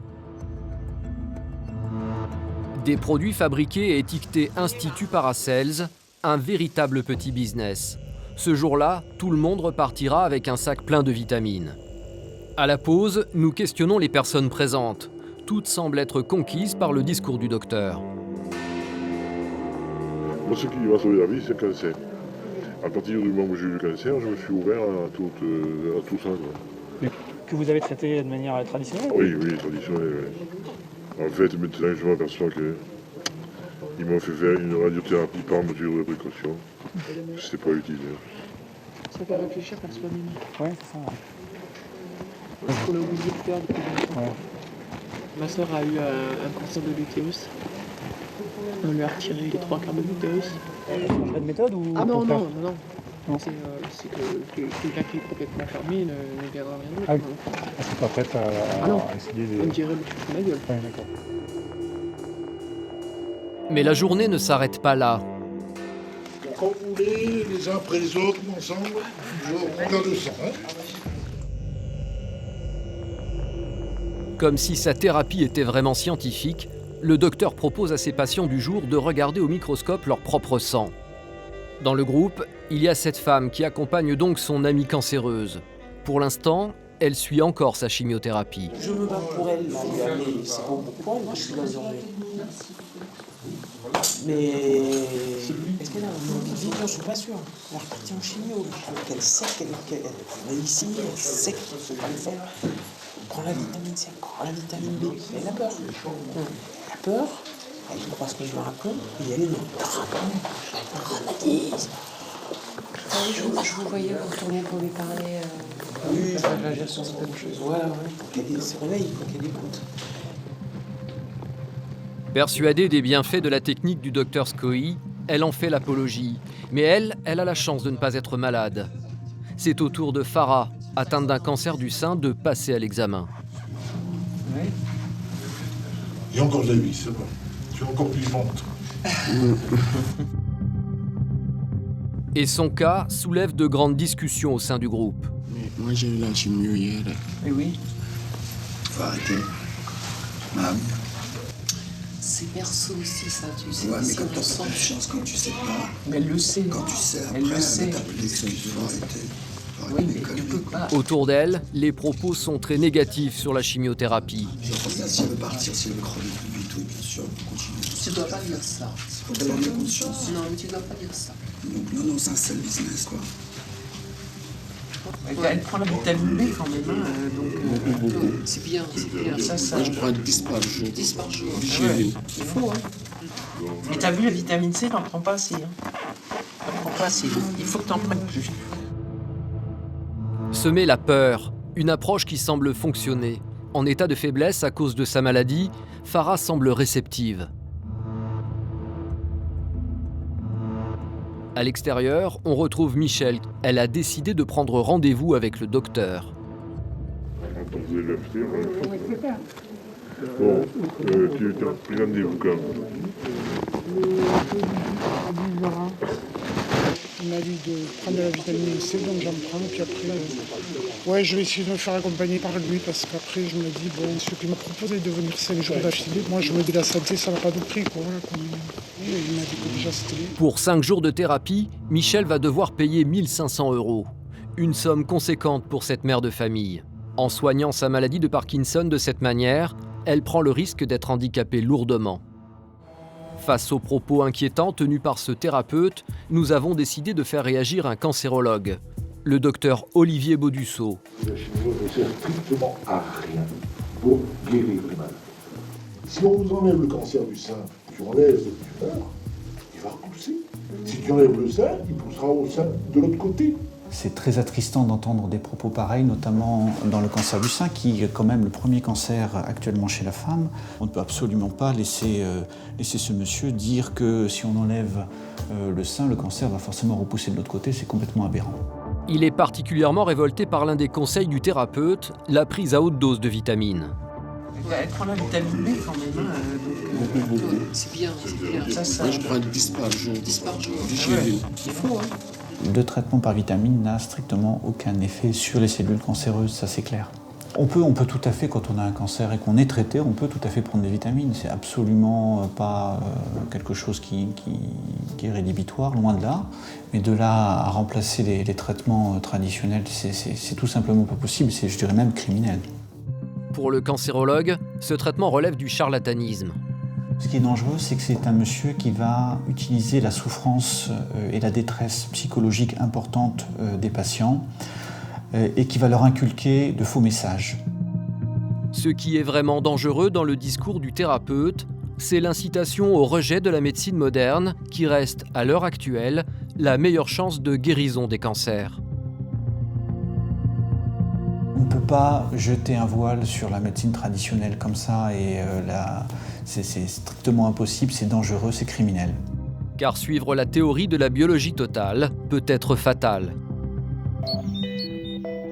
Des produits fabriqués et étiquetés Institut Paracels, un véritable petit business. Ce jour-là, tout le monde repartira avec un sac plein de vitamines. À la pause, nous questionnons les personnes présentes. Toutes semblent être conquises par le discours du docteur. Moi, ce qui m'a sauvé la vie, c'est le cancer. À partir du moment où j'ai eu le cancer, je me suis ouvert à tout ça. Quoi. Que vous avez traité de manière traditionnelle? Oui, traditionnelle. Ouais. En fait, maintenant, je m'aperçois qu'ils m'ont fait faire une radiothérapie par mesure de précaution. C'est pas utile. Ça fait réfléchir par soi-même. Ouais, c'est ça. Ouais. Parce qu'on a oublié de faire depuis longtemps. Ouais. Ma soeur a eu un cancer de l'utérus. On lui a retiré les 3 quarts de l'utérus. Pas de méthode ou... Ah non. C'est que quelqu'un qui est complètement fermé ne viendra rien d'autre. Ah oui. C'est pas prête à essayer de... On dirait le truc de ma gueule. Ouais, d'accord. Mais la journée ne s'arrête pas là. Quand vous voulez, les uns après les autres, ensemble, je prends le sang. Comme si sa thérapie était vraiment scientifique, le docteur propose à ses patients du jour de regarder au microscope leur propre sang. Dans le groupe, il y a cette femme qui accompagne donc son amie cancéreuse. Pour l'instant, elle suit encore sa chimiothérapie. Je me bats pour elle, c'est pas pourquoi, moi je suis là aujourd'hui. Mais est-ce qu'elle a un vie? Je suis pas sûr. Elle est repartie en chimio. Elle sait qu'elle est ici, elle sait qu'il ne faut pas le faire. On prend la vitamine C, encore la vitamine B. Elle a peur. Elle a peur, elle croit ce que je lui raconte, et elle est dans le dramatisme. Je vous voyais vous retourner pour lui parler. Oui, j'ai senti la même chose. Ouais, pour qu'elle se réveille, pour qu'elle écoute. Persuadée des bienfaits de la technique du docteur Scoï, elle en fait l'apologie. Mais elle a la chance de ne pas être malade. C'est au tour de Farah, atteinte d'un cancer du sein, de passer à l'examen. Oui. Il y a encore de la vie, c'est bon. Tu es encore vivante. Et son cas soulève de grandes discussions au sein du groupe. Mais moi j'ai eu la chimio hier. Eh oui. Faut arrêter. Mam. C'est perso aussi ça, tu sais. Ouais, mais quand t'as pas de chance, quand tu sais pas. Mais elle le sait. Quand tu sais après, elle le sait. t'appelles l'excuse, faut arrêter. Oui, mais tu peux pas. Autour d'elle, les propos sont très négatifs sur la chimiothérapie. Si elle veut partir, si elle veut crever plus vite, oui, bien sûr, continue. Tu dois pas dire ça. Faut qu'elle en ait conscience. Non, mais tu dois pas dire ça. Non, c'est un sale business, quoi. Elle prend la vitamine B quand même, donc c'est bien, ça. Moi, je prends 10 par jour. 10 par jour. Vigile. Il faut, hein. Mais t'as vu, la vitamine C, t'en prends pas assez, hein. T'en prends pas assez. Il faut que t'en prennes plus. Semer la peur, une approche qui semble fonctionner. En état de faiblesse à cause de sa maladie, Farah semble réceptive. À l'extérieur, on retrouve Michel. Elle a décidé de prendre rendez-vous avec le docteur. Quand vous allez l'acheter, bon, tu as pris rendez-vous quand? On m'a dit de prendre de la vitamine C, donc j'en prends, puis après... Ouais, je vais essayer de me faire accompagner par lui, parce qu'après, je me dis, bon, ce qu'il m'a proposé de venir 5 jours d'affilée, moi, je me dis, la santé, ça n'a pas de prix, quoi. Voilà, il m'a dit que déjà, c'était... Pour 5 jours de thérapie, Michel va devoir payer 1 500 €. Une somme conséquente pour cette mère de famille. En soignant sa maladie de Parkinson de cette manière, elle prend le risque d'être handicapée lourdement. Face aux propos inquiétants tenus par ce thérapeute, nous avons décidé de faire réagir un cancérologue, le docteur Olivier Baudusseau. La chimio ne sert strictement à rien pour guérir les malades. Si on vous enlève le cancer du sein, tu enlèves cette tumeur, il va repousser. Si tu enlèves le sein, il poussera au sein de l'autre côté. C'est très attristant d'entendre des propos pareils, notamment dans le cancer du sein, qui est quand même le premier cancer actuellement chez la femme. On ne peut absolument pas laisser ce monsieur dire que si on enlève le sein, le cancer va forcément repousser de l'autre côté, c'est complètement aberrant. Il est particulièrement révolté par l'un des conseils du thérapeute, la prise à haute dose de vitamines. Elle prend la vitamine B quand même, donc c'est bien, ça. Moi, je prends 10 par jour. 10 par jour. Vigile. Il faut, hein. Le traitement par vitamine n'a strictement aucun effet sur les cellules cancéreuses, ça c'est clair. On peut tout à fait, quand on a un cancer et qu'on est traité, on peut tout à fait prendre des vitamines. C'est absolument pas quelque chose qui est rédhibitoire, loin de là. Mais de là à remplacer les traitements traditionnels, c'est tout simplement pas possible, c'est, je dirais même, criminel. Pour le cancérologue, ce traitement relève du charlatanisme. Ce qui est dangereux, c'est que c'est un monsieur qui va utiliser la souffrance et la détresse psychologique importante des patients et qui va leur inculquer de faux messages. Ce qui est vraiment dangereux dans le discours du thérapeute, c'est l'incitation au rejet de la médecine moderne qui reste, à l'heure actuelle, la meilleure chance de guérison des cancers. On ne peut pas jeter un voile sur la médecine traditionnelle comme ça et c'est strictement impossible, c'est dangereux, c'est criminel. Car suivre la théorie de la biologie totale peut être fatal.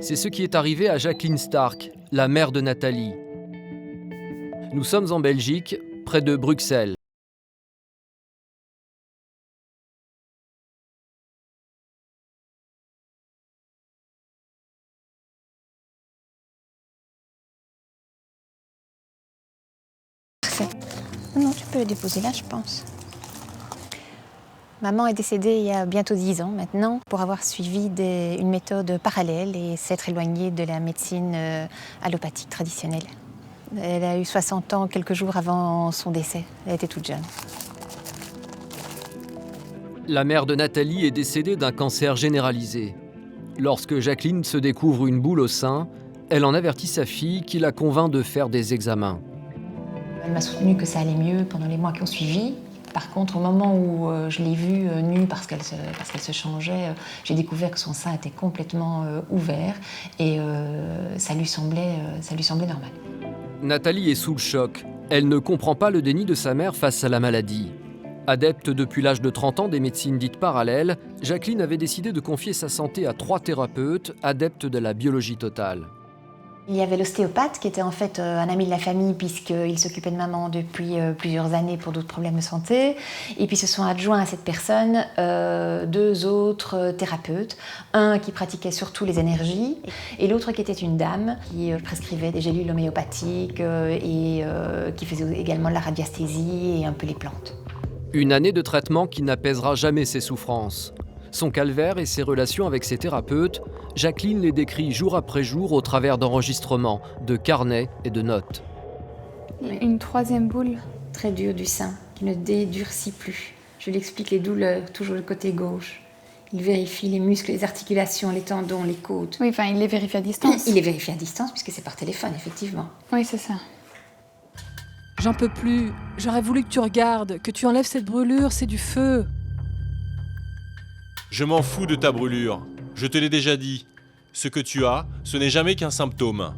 C'est ce qui est arrivé à Jacqueline Stark, la mère de Nathalie. Nous sommes en Belgique, près de Bruxelles. Non, tu peux le déposer là, je pense. Maman est décédée il y a bientôt 10 ans maintenant pour avoir suivi une méthode parallèle et s'être éloignée de la médecine allopathique traditionnelle. Elle a eu 60 ans quelques jours avant son décès. Elle était toute jeune. La mère de Nathalie est décédée d'un cancer généralisé. Lorsque Jacqueline se découvre une boule au sein, elle en avertit sa fille qui la convainc de faire des examens. Elle m'a soutenu que ça allait mieux pendant les mois qui ont suivi. Par contre, au moment où je l'ai vue nue parce qu'elle se changeait, j'ai découvert que son sein était complètement ouvert et ça lui semblait normal. Nathalie est sous le choc. Elle ne comprend pas le déni de sa mère face à la maladie. Adepte depuis l'âge de 30 ans des médecines dites parallèles, Jacqueline avait décidé de confier sa santé à 3 thérapeutes adeptes de la biologie totale. Il y avait l'ostéopathe qui était en fait un ami de la famille puisqu'il s'occupait de maman depuis plusieurs années pour d'autres problèmes de santé. Et puis se sont adjoints à cette personne 2 autres thérapeutes. Un qui pratiquait surtout les énergies et l'autre qui était une dame qui prescrivait des gélules homéopathiques et qui faisait également de la radiesthésie et un peu les plantes. Une année de traitement qui n'apaisera jamais ses souffrances. Son calvaire et ses relations avec ses thérapeutes, Jacqueline les décrit jour après jour au travers d'enregistrements, de carnets et de notes. Une 3e boule. Très dure du sein, qui ne dédurcit plus. Je lui explique les douleurs, toujours le côté gauche. Il vérifie les muscles, les articulations, les tendons, les côtes. Oui, enfin, il les vérifie à distance. Il les vérifie à distance, puisque c'est par téléphone, effectivement. Oui, c'est ça. J'en peux plus. J'aurais voulu que tu regardes, que tu enlèves cette brûlure, c'est du feu. Je m'en fous de ta brûlure. Je te l'ai déjà dit. Ce que tu as, ce n'est jamais qu'un symptôme.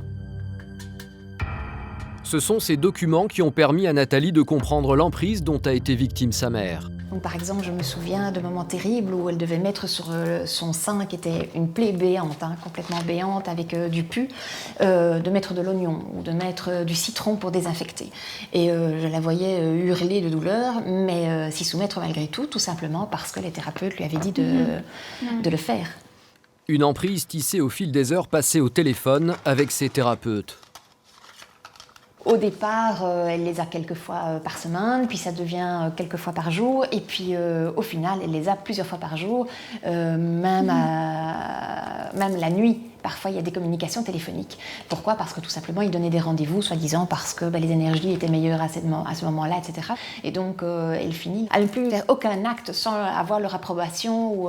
Ce sont ces documents qui ont permis à Nathalie de comprendre l'emprise dont a été victime sa mère. Donc, par exemple, je me souviens de moments terribles où elle devait mettre sur son sein, qui était une plaie béante, complètement béante, avec du pu, de mettre de l'oignon ou de mettre du citron pour désinfecter. Et je la voyais hurler de douleur, mais s'y soumettre malgré tout simplement parce que les thérapeutes lui avaient dit de le faire. Une emprise tissée au fil des heures passées au téléphone avec ses thérapeutes. Au départ, elle les a quelques fois par semaine, puis ça devient quelques fois par jour, et puis au final, elle les a plusieurs fois par jour, même la nuit. Parfois, il y a des communications téléphoniques. Pourquoi ? Parce que tout simplement, ils donnaient des rendez-vous, soi-disant parce que les énergies étaient meilleures à ce moment-là, etc. Et donc, elle finit à ne plus faire aucun acte sans avoir leur approbation ou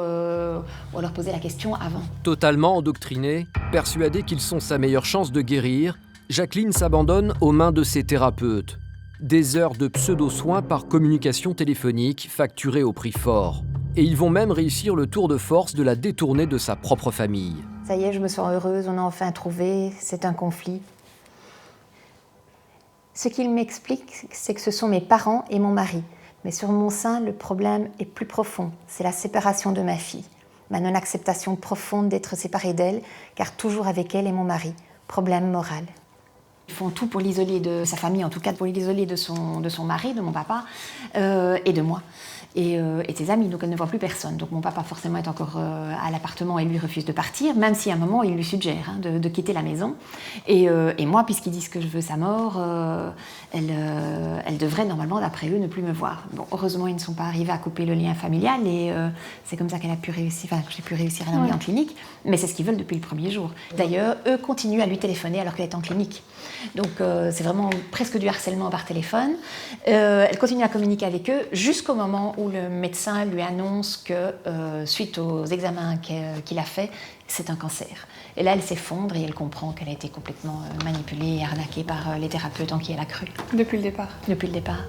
leur poser la question avant. Totalement endoctrinée, persuadée qu'ils sont sa meilleure chance de guérir, Jacqueline s'abandonne aux mains de ses thérapeutes. Des heures de pseudo-soins par communication téléphonique facturées au prix fort. Et ils vont même réussir le tour de force de la détourner de sa propre famille. Ça y est, je me sens heureuse, on a enfin trouvé, c'est un conflit. Ce qu'il m'explique, c'est que ce sont mes parents et mon mari. Mais sur mon sein, le problème est plus profond. C'est la séparation de ma fille. Ma non-acceptation profonde d'être séparée d'elle, car toujours avec elle et mon mari. Problème moral. Ils font tout pour l'isoler de sa famille, en tout cas pour l'isoler de son mari, de mon papa, et de moi. Et de ses amis, donc elle ne voit plus personne. Donc mon papa forcément est encore à l'appartement et lui refuse de partir, même si à un moment il lui suggère de quitter la maison. Et moi, puisqu'ils disent que je veux sa mort, elle devrait normalement, d'après eux, ne plus me voir. Bon, heureusement, ils ne sont pas arrivés à couper le lien familial et c'est comme ça qu'elle a pu réussir, que j'ai pu réussir à l'emmener en clinique. Mais c'est ce qu'ils veulent depuis le premier jour. D'ailleurs, eux continuent à lui téléphoner alors qu'elle est en clinique. Donc c'est vraiment presque du harcèlement par téléphone. Elle continue à communiquer avec eux jusqu'au moment où le médecin lui annonce que suite aux examens qu'il a fait, c'est un cancer. Et là, elle s'effondre et elle comprend qu'elle a été complètement manipulée et arnaquée par les thérapeutes en qui elle a cru. Depuis le départ. Depuis le départ.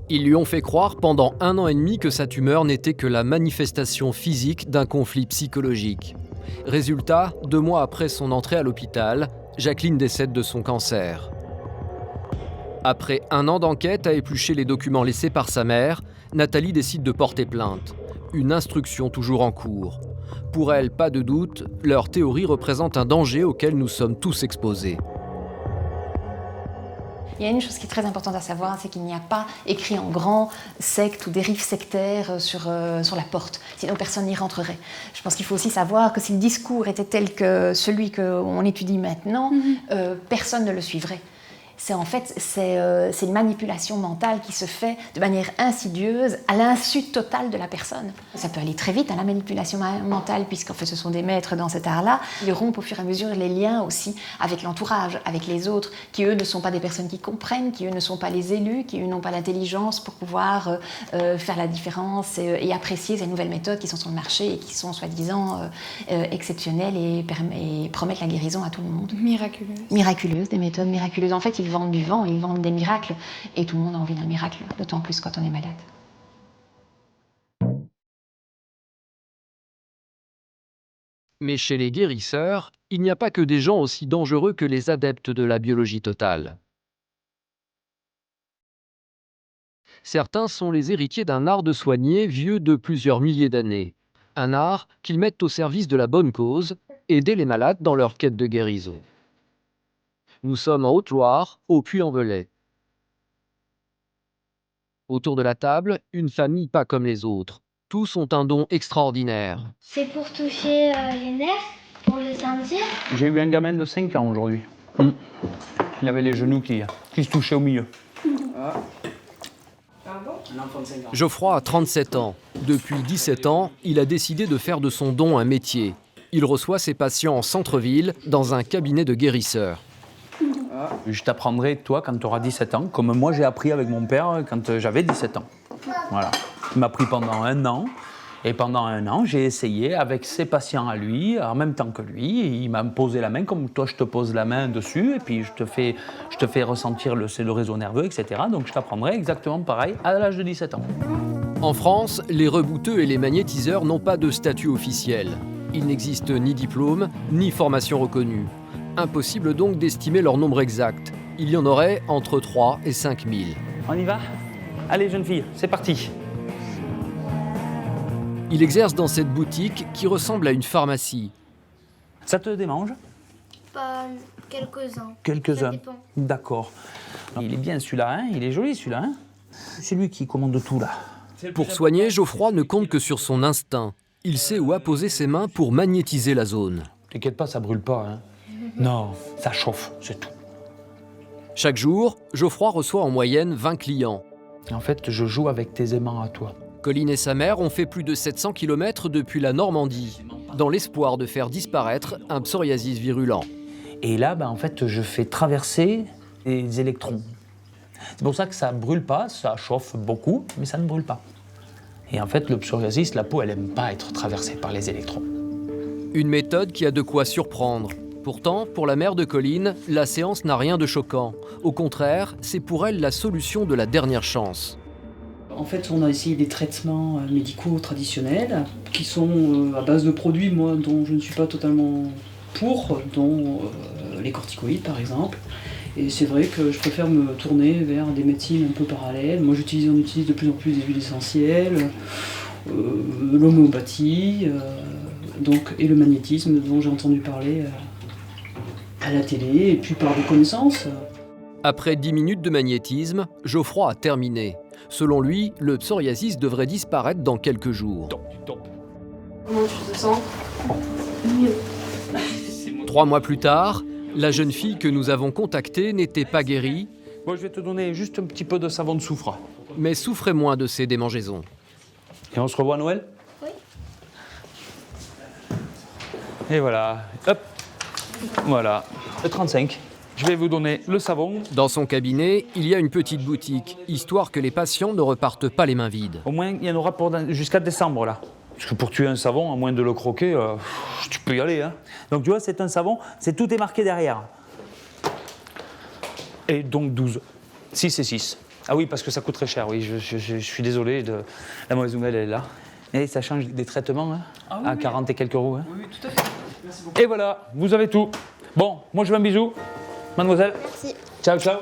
Ils lui ont fait croire pendant 1 an et demi que sa tumeur n'était que la manifestation physique d'un conflit psychologique. Résultat, 2 mois après son entrée à l'hôpital, Jacqueline décède de son cancer. Après 1 an d'enquête à éplucher les documents laissés par sa mère, Nathalie décide de porter plainte. Une instruction toujours en cours. Pour elle, pas de doute, leur théorie représente un danger auquel nous sommes tous exposés. Il y a une chose qui est très importante à savoir, c'est qu'il n'y a pas écrit en grand secte ou dérive sectaire sur la porte. Sinon, personne n'y rentrerait. Je pense qu'il faut aussi savoir que si le discours était tel que celui qu'on étudie maintenant, personne ne le suivrait. C'est une manipulation mentale qui se fait de manière insidieuse à l'insu totale de la personne. Ça peut aller très vite, la manipulation mentale, puisqu'en fait ce sont des maîtres dans cet art-là. Ils rompent au fur et à mesure les liens aussi avec l'entourage, avec les autres, qui eux ne sont pas des personnes qui comprennent, qui eux ne sont pas les élus, qui eux n'ont pas l'intelligence pour pouvoir faire la différence et apprécier ces nouvelles méthodes qui sont sur le marché et qui sont soi-disant exceptionnelles et promettent la guérison à tout le monde. Miraculeuses. Miraculeuses, des méthodes miraculeuses. En fait, ils vendent du vent, ils vendent des miracles, et tout le monde a envie d'un miracle, d'autant plus quand on est malade. Mais chez les guérisseurs, il n'y a pas que des gens aussi dangereux que les adeptes de la biologie totale. Certains sont les héritiers d'un art de soigner vieux de plusieurs milliers d'années. Un art qu'ils mettent au service de la bonne cause, aider les malades dans leur quête de guérison. Nous sommes en Haute-Loire, au Puy-en-Velay. Autour de la table, une famille pas comme les autres. Tous ont un don extraordinaire. C'est pour toucher les nerfs, pour le sentir. J'ai eu un gamin de 5 ans aujourd'hui. Il avait les genoux qui se touchaient au milieu. Geoffroy a 37 ans. Depuis 17 ans, il a décidé de faire de son don un métier. Il reçoit ses patients en centre-ville, dans un cabinet de guérisseurs. Je t'apprendrai, toi, quand tu auras 17 ans, comme moi j'ai appris avec mon père quand j'avais 17 ans. Voilà. Il m'a pris pendant 1 an. Et pendant 1 an, j'ai essayé avec ses patients à lui, en même temps que lui. Il m'a posé la main, comme toi je te pose la main dessus, et puis je te fais ressentir le réseau nerveux, etc. Donc je t'apprendrai exactement pareil à l'âge de 17 ans. En France, les rebouteux et les magnétiseurs n'ont pas de statut officiel. Il n'existe ni diplôme, ni formation reconnue. Impossible donc d'estimer leur nombre exact. Il y en aurait entre 3 et 5 000. On y va ? Allez, jeune fille, c'est parti. Il exerce dans cette boutique qui ressemble à une pharmacie. Ça te démange ? Pas quelques-uns. Quelques-uns. Ça dépend. D'accord. Il est bien celui-là, hein ? Il est joli celui-là, hein ? C'est lui qui commande tout là. Pour soigner, Geoffroy ne compte que sur son instinct. Il sait où apposer ses mains pour magnétiser la zone. T'inquiète pas, ça brûle pas, hein ? Non, ça chauffe, c'est tout. Chaque jour, Geoffroy reçoit en moyenne 20 clients. En fait, je joue avec tes aimants à toi. Colline et sa mère ont fait plus de 700 km depuis la Normandie, dans l'espoir de faire disparaître un psoriasis virulent. Et là, en fait, je fais traverser les électrons. C'est pour ça que ça ne brûle pas, ça chauffe beaucoup, mais ça ne brûle pas. Et en fait, le psoriasis, la peau, elle n'aime pas être traversée par les électrons. Une méthode qui a de quoi surprendre. Pourtant, pour la mère de Colline, la séance n'a rien de choquant. Au contraire, c'est pour elle la solution de la dernière chance. En fait, on a essayé des traitements médicaux traditionnels qui sont à base de produits, moi, dont je ne suis pas totalement pour, dont les corticoïdes par exemple. Et c'est vrai que je préfère me tourner vers des médecines un peu parallèles. Moi, on utilise de plus en plus des huiles essentielles, l'homéopathie, et le magnétisme dont j'ai entendu parler à la télé et puis par des connaissances. Après 10 minutes de magnétisme, Geoffroy a terminé. Selon lui, le psoriasis devrait disparaître dans quelques jours. Comment tu te sens ? Mieux. 3 mois plus tard, la jeune fille que nous avons contactée n'était pas guérie. Bon, je vais te donner juste un petit peu de savon de soufre. Mais souffrait moins de ses démangeaisons. Et on se revoit à Noël ? Oui. Et voilà, hop, voilà, le 35. Je vais vous donner le savon. Dans son cabinet, il y a une petite boutique, histoire que les patients ne repartent pas les mains vides. Au moins, il y en aura jusqu'à décembre, là. Parce que pour tuer un savon, à moins de le croquer, tu peux y aller. Hein. Donc tu vois, c'est un savon, tout est marqué derrière. Et donc 12. 6 et 6. Ah oui, parce que ça coûte très cher, oui, je suis désolé, la mauvaise nouvelle, elle est là. Et ça change des traitements, hein, à 40 et quelques euros. Hein. Oui, tout à fait. Merci beaucoup. Et voilà, vous avez tout. Bon, moi je veux un bisou. Mademoiselle. Merci. Ciao, ciao.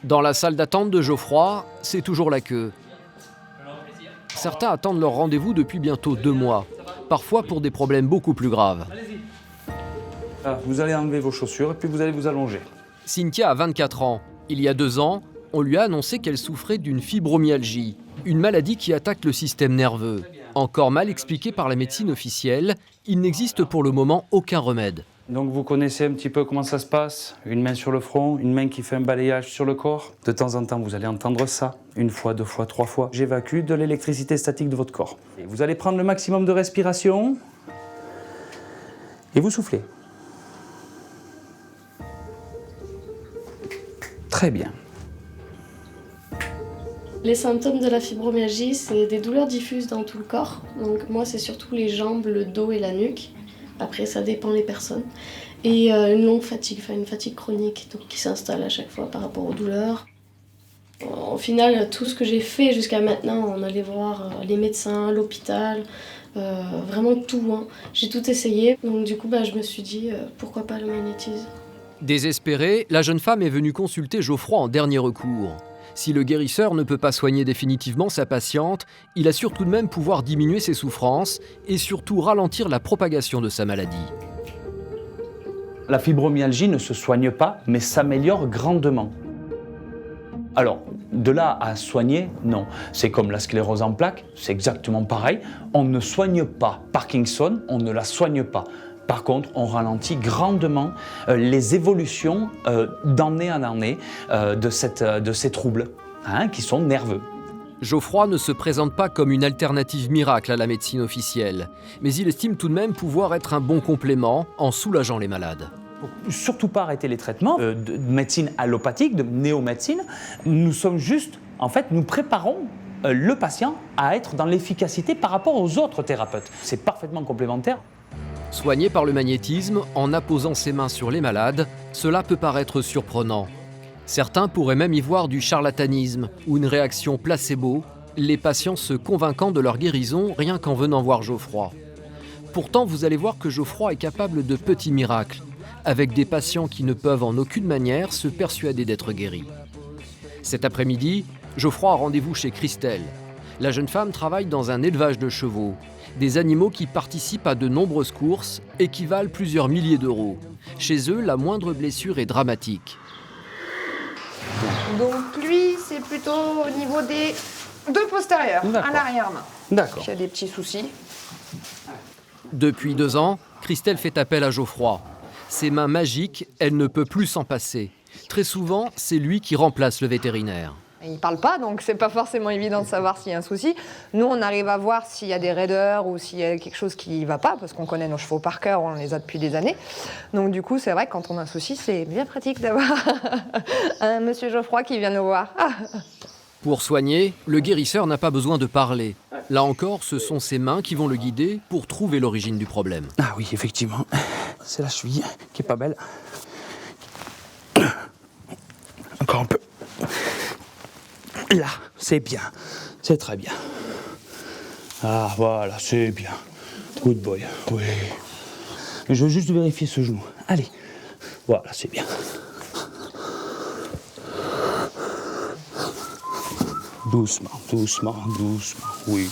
Dans la salle d'attente de Geoffroy, c'est toujours la queue. Certains attendent leur rendez-vous depuis bientôt 2 mois, parfois pour des problèmes beaucoup plus graves. Voilà, vous allez enlever vos chaussures et puis vous allez vous allonger. Cynthia a 24 ans. Il y a 2 ans, on lui a annoncé qu'elle souffrait d'une fibromyalgie, une maladie qui attaque le système nerveux. Encore mal expliqué par la médecine officielle, il n'existe pour le moment aucun remède. Donc vous connaissez un petit peu comment ça se passe, une main sur le front, une main qui fait un balayage sur le corps. De temps en temps, vous allez entendre ça, 1 fois, 2 fois, 3 fois. J'évacue de l'électricité statique de votre corps. Et vous allez prendre le maximum de respiration et vous soufflez. Très bien. Les symptômes de la fibromyalgie, c'est des douleurs diffuses dans tout le corps. Donc moi, c'est surtout les jambes, le dos et la nuque. Après, ça dépend les personnes. Et une longue fatigue, une fatigue chronique donc, qui s'installe à chaque fois par rapport aux douleurs. Au final, tout ce que j'ai fait jusqu'à maintenant, on allait voir les médecins, l'hôpital, vraiment tout. Hein. J'ai tout essayé. Donc du coup, je me suis dit, pourquoi pas le magnétisme. Désespérée, la jeune femme est venue consulter Geoffroy en dernier recours. Si le guérisseur ne peut pas soigner définitivement sa patiente, il assure tout de même pouvoir diminuer ses souffrances et surtout ralentir la propagation de sa maladie. La fibromyalgie ne se soigne pas, mais s'améliore grandement. Alors, de là à soigner, non. C'est comme la sclérose en plaques, c'est exactement pareil. On ne soigne pas Parkinson, on ne la soigne pas. Par contre, on ralentit grandement les évolutions d'année en année de ces troubles qui sont nerveux. Geoffroy ne se présente pas comme une alternative miracle à la médecine officielle, mais il estime tout de même pouvoir être un bon complément en soulageant les malades. Surtout pas arrêter les traitements de médecine allopathique, de néomédecine. Nous sommes juste, en fait, nous préparons le patient à être dans l'efficacité par rapport aux autres thérapeutes. C'est parfaitement complémentaire. Soigné par le magnétisme, en apposant ses mains sur les malades, cela peut paraître surprenant. Certains pourraient même y voir du charlatanisme ou une réaction placebo, les patients se convainquant de leur guérison rien qu'en venant voir Geoffroy. Pourtant, vous allez voir que Geoffroy est capable de petits miracles, avec des patients qui ne peuvent en aucune manière se persuader d'être guéris. Cet après-midi, Geoffroy a rendez-vous chez Christelle. La jeune femme travaille dans un élevage de chevaux, des animaux qui participent à de nombreuses courses et qui valent plusieurs milliers d'euros. Chez eux, la moindre blessure est dramatique. Donc lui, c'est plutôt au niveau des deux postérieurs, à l'arrière-main. D'accord. Il y a des petits soucis. Depuis 2 ans, Christelle fait appel à Geoffroy. Ses mains magiques, elle ne peut plus s'en passer. Très souvent, c'est lui qui remplace le vétérinaire. Il ne parle pas, donc c'est pas forcément évident de savoir s'il y a un souci. Nous, on arrive à voir s'il y a des raideurs ou s'il y a quelque chose qui ne va pas, parce qu'on connaît nos chevaux par cœur, on les a depuis des années. Donc du coup, c'est vrai que quand on a un souci, c'est bien pratique d'avoir un monsieur Geoffroy qui vient nous voir. Pour soigner, le guérisseur n'a pas besoin de parler. Là encore, ce sont ses mains qui vont le guider pour trouver l'origine du problème. Ah oui, effectivement. C'est la cheville qui est pas belle. Encore un peu. Là, c'est bien. C'est très bien. Ah, voilà, c'est bien. Good boy, oui. Je veux juste vérifier ce genou. Allez. Voilà, c'est bien. Doucement, doucement, doucement, oui.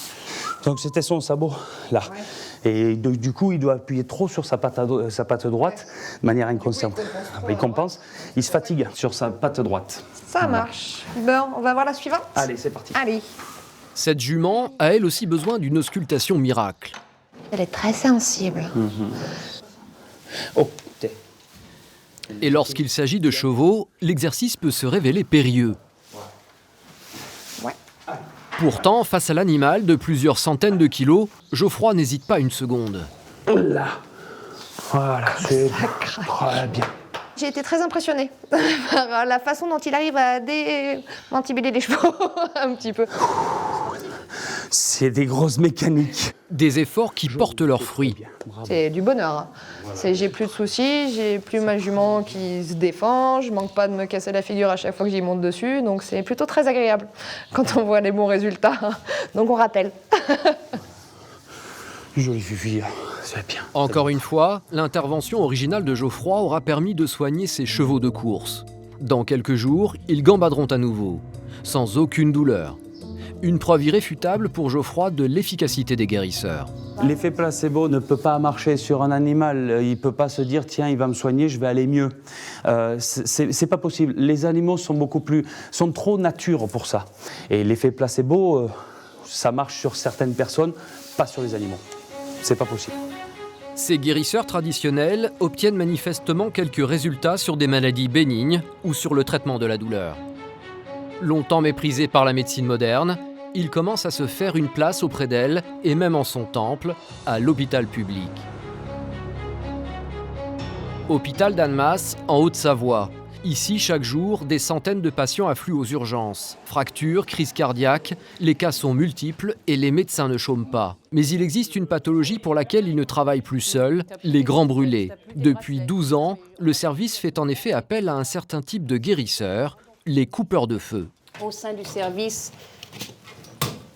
Donc c'était son sabot, là. Et du coup, il doit appuyer trop sur sa patte droite, de manière inconsciente. Il compense, il se fatigue sur sa patte droite. Ça marche. Bon, on va voir la suivante. Allez, c'est parti. Allez. Cette jument a elle aussi besoin d'une auscultation miracle. Elle est très sensible. Oh, Et lorsqu'il s'agit de chevaux, l'exercice peut se révéler périlleux. Pourtant, face à l'animal de plusieurs centaines de kilos, Geoffroy n'hésite pas une seconde. Là. Voilà, c'est très bien. J'ai été très impressionnée par la façon dont il arrive à démantibuler les chevaux un petit peu. C'est des grosses mécaniques. Des efforts qui portent leurs fruits. C'est du bonheur. J'ai plus de soucis, j'ai plus ma jument qui se défend, je manque pas de me casser la figure à chaque fois que j'y monte dessus, donc c'est plutôt très agréable quand on voit les bons résultats. Donc on rappelle. Jolie fille, c'est bien. Encore une fois, l'intervention originale de Geoffroy aura permis de soigner ses chevaux de course. Dans quelques jours, ils gambaderont à nouveau, sans aucune douleur. Une preuve irréfutable pour Geoffroy de l'efficacité des guérisseurs. L'effet placebo ne peut pas marcher sur un animal. Il ne peut pas se dire, tiens, il va me soigner, je vais aller mieux. C'est pas possible. Les animaux sont trop nature pour ça. Et l'effet placebo, ça marche sur certaines personnes, pas sur les animaux. C'est pas possible. Ces guérisseurs traditionnels obtiennent manifestement quelques résultats sur des maladies bénignes ou sur le traitement de la douleur. Longtemps méprisés par la médecine moderne, il commence à se faire une place auprès d'elle et même en son temple, à l'hôpital public. Hôpital d'Annemasse, en Haute-Savoie. Ici, chaque jour, des centaines de patients affluent aux urgences. Fractures, crises cardiaques, les cas sont multiples et les médecins ne chôment pas. Mais il existe une pathologie pour laquelle ils ne travaillent plus seuls, les grands brûlés. Depuis 12 ans, le service fait en effet appel à un certain type de guérisseurs, les coupeurs de feu. Au sein du service,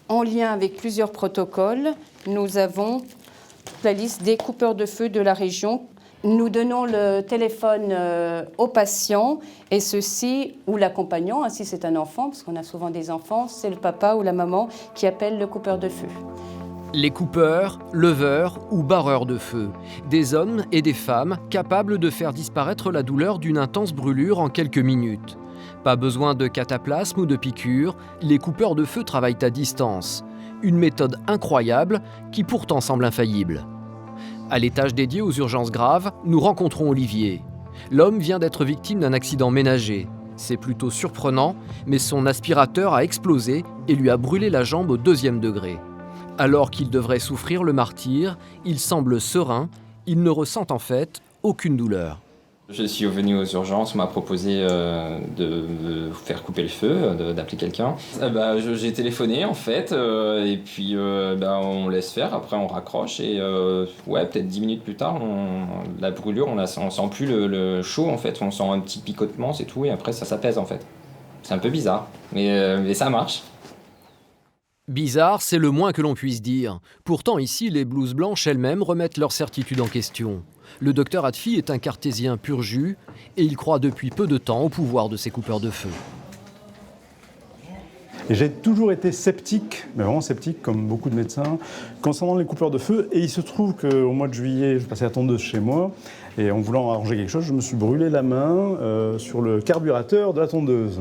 en lien avec plusieurs protocoles, nous avons la liste des coupeurs de feu de la région. Nous donnons le téléphone aux patients et ceux-ci, ou l'accompagnant, si c'est un enfant, parce qu'on a souvent des enfants, c'est le papa ou la maman qui appelle le coupeur de feu. Les coupeurs, leveurs ou barreurs de feu, des hommes et des femmes capables de faire disparaître la douleur d'une intense brûlure en quelques minutes. Pas besoin de cataplasme ou de piqûre, les coupeurs de feu travaillent à distance. Une méthode incroyable qui pourtant semble infaillible. À l'étage dédié aux urgences graves, nous rencontrons Olivier. L'homme vient d'être victime d'un accident ménager. C'est plutôt surprenant, mais son aspirateur a explosé et lui a brûlé la jambe au 2e degré. Alors qu'il devrait souffrir le martyre, il semble serein, il ne ressent en fait aucune douleur. Je suis venu aux urgences, on m'a proposé de faire couper le feu, d'appeler quelqu'un. J'ai téléphoné en fait, et puis on laisse faire, après on raccroche, et peut-être 10 minutes plus tard, la brûlure, on sent plus le chaud en fait, on sent un petit picotement, c'est tout, et après ça s'apaise en fait. C'est un peu bizarre, mais ça marche. Bizarre, c'est le moins que l'on puisse dire. Pourtant ici, les blouses blanches elles-mêmes remettent leur certitude en question. Le docteur Hadfi est un cartésien pur jus et il croit depuis peu de temps au pouvoir de ces coupeurs de feu. Et j'ai toujours été sceptique, mais vraiment sceptique, comme beaucoup de médecins, concernant les coupeurs de feu. Et il se trouve qu'au mois de juillet, je passais la tondeuse chez moi, et en voulant arranger quelque chose, je me suis brûlé la main sur le carburateur de la tondeuse.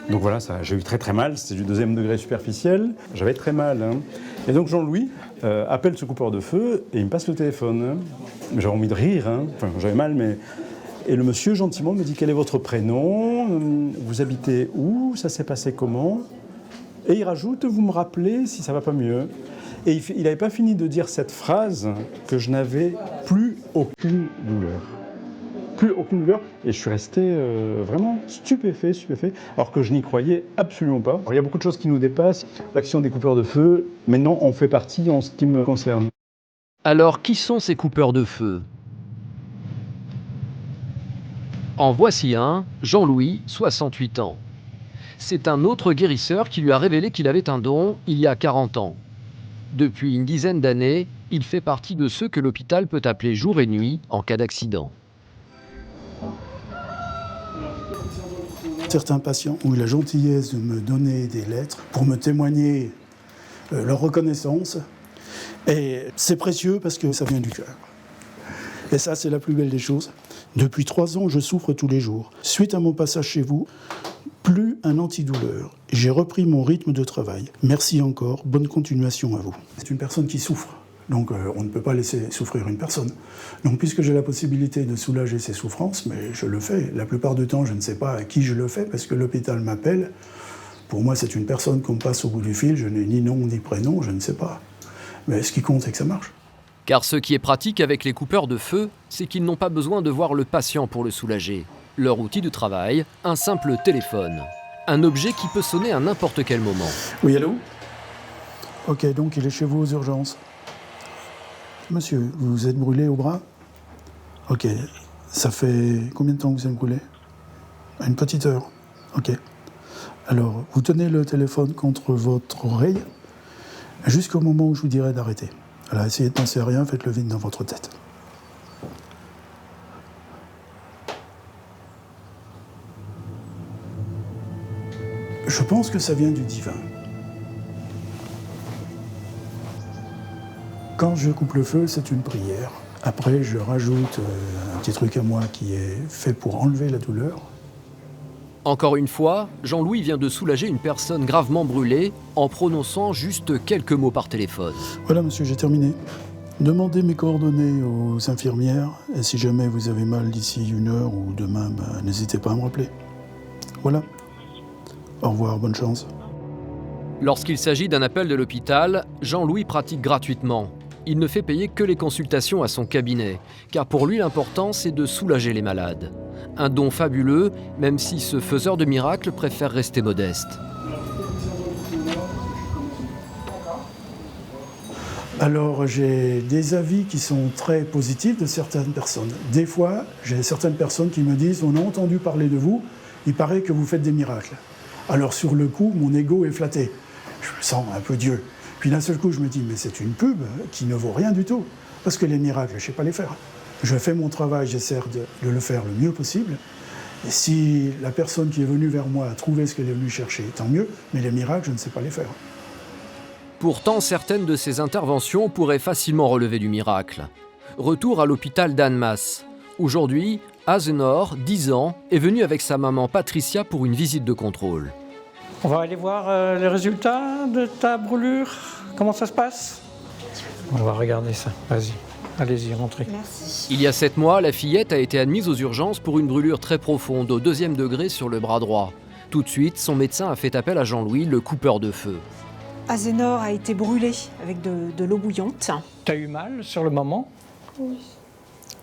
Donc voilà, j'ai eu très très mal, c'était du 2e degré superficiel, j'avais très mal. Et donc Jean-Louis appelle ce coupeur de feu et il me passe le téléphone. J'avais envie de rire, enfin j'avais mal, mais... Et le monsieur gentiment me dit quel est votre prénom, vous habitez où, ça s'est passé comment? Et il rajoute, vous me rappelez si ça va pas mieux. Et il n'avait pas fini de dire cette phrase que je n'avais plus aucune douleur. Plus aucune douleur, et je suis resté vraiment stupéfait, alors que je n'y croyais absolument pas. Alors, il y a beaucoup de choses qui nous dépassent, l'action des coupeurs de feu, maintenant on fait partie en ce qui me concerne. Alors, qui sont ces coupeurs de feu? En voici un, Jean-Louis, 68 ans. C'est un autre guérisseur qui lui a révélé qu'il avait un don il y a 40 ans. Depuis une dizaine d'années, il fait partie de ceux que l'hôpital peut appeler jour et nuit en cas d'accident. Certains patients ont eu la gentillesse de me donner des lettres pour me témoigner leur reconnaissance. Et c'est précieux parce que ça vient du cœur. Et ça, c'est la plus belle des choses. Depuis 3 ans, je souffre tous les jours. Suite à mon passage chez vous, plus un antidouleur. J'ai repris mon rythme de travail. Merci encore, bonne continuation à vous. C'est une personne qui souffre. Donc on ne peut pas laisser souffrir une personne. Donc puisque j'ai la possibilité de soulager ses souffrances, mais je le fais. La plupart du temps, je ne sais pas à qui je le fais parce que l'hôpital m'appelle. Pour moi, c'est une personne qu'on me passe au bout du fil. Je n'ai ni nom ni prénom, je ne sais pas. Mais ce qui compte, c'est que ça marche. Car ce qui est pratique avec les coupeurs de feu, c'est qu'ils n'ont pas besoin de voir le patient pour le soulager. Leur outil de travail, un simple téléphone. Un objet qui peut sonner à n'importe quel moment. Oui, allô? Ok, donc il est chez vous aux urgences. Monsieur, vous vous êtes brûlé au bras? Ok. Ça fait combien de temps que vous êtes brûlé? Une petite heure. Ok. Alors, vous tenez le téléphone contre votre oreille jusqu'au moment où je vous dirai d'arrêter. Alors, essayez de penser à rien, faites le vide dans votre tête. Je pense que ça vient du divin. Quand je coupe le feu, c'est une prière. Après, je rajoute un petit truc à moi qui est fait pour enlever la douleur. Encore une fois, Jean-Louis vient de soulager une personne gravement brûlée en prononçant juste quelques mots par téléphone. Voilà, monsieur, j'ai terminé. Demandez mes coordonnées aux infirmières et si jamais vous avez mal d'ici 1 heure ou demain, n'hésitez pas à me rappeler. Voilà. Au revoir, bonne chance. Lorsqu'il s'agit d'un appel de l'hôpital, Jean-Louis pratique gratuitement. Il ne fait payer que les consultations à son cabinet, car pour lui l'important c'est de soulager les malades. Un don fabuleux, même si ce faiseur de miracles préfère rester modeste. Alors j'ai des avis qui sont très positifs de certaines personnes. Des fois, j'ai certaines personnes qui me disent « on a entendu parler de vous, il paraît que vous faites des miracles ». Alors sur le coup, mon ego est flatté. Je me sens un peu Dieu. Puis d'un seul coup, je me dis, mais c'est une pub qui ne vaut rien du tout. Parce que les miracles, je ne sais pas les faire. Je fais mon travail, j'essaie de le faire le mieux possible. Et si la personne qui est venue vers moi a trouvé ce qu'elle est venue chercher, tant mieux. Mais les miracles, je ne sais pas les faire. Pourtant, certaines de ces interventions pourraient facilement relever du miracle. Retour à l'hôpital d'Annemasse. Aujourd'hui, Azenor, 10 ans, est venu avec sa maman Patricia pour une visite de contrôle. On va aller voir les résultats de ta brûlure. Comment ça se passe? On va regarder ça. Vas-y, allez-y, rentrez. Merci. Il y a 7 mois, la fillette a été admise aux urgences pour une brûlure très profonde au 2e degré sur le bras droit. Tout de suite, son médecin a fait appel à Jean-Louis, le coupeur de feu. Azenor a été brûlé avec de l'eau bouillante. T'as eu mal sur le moment? Oui.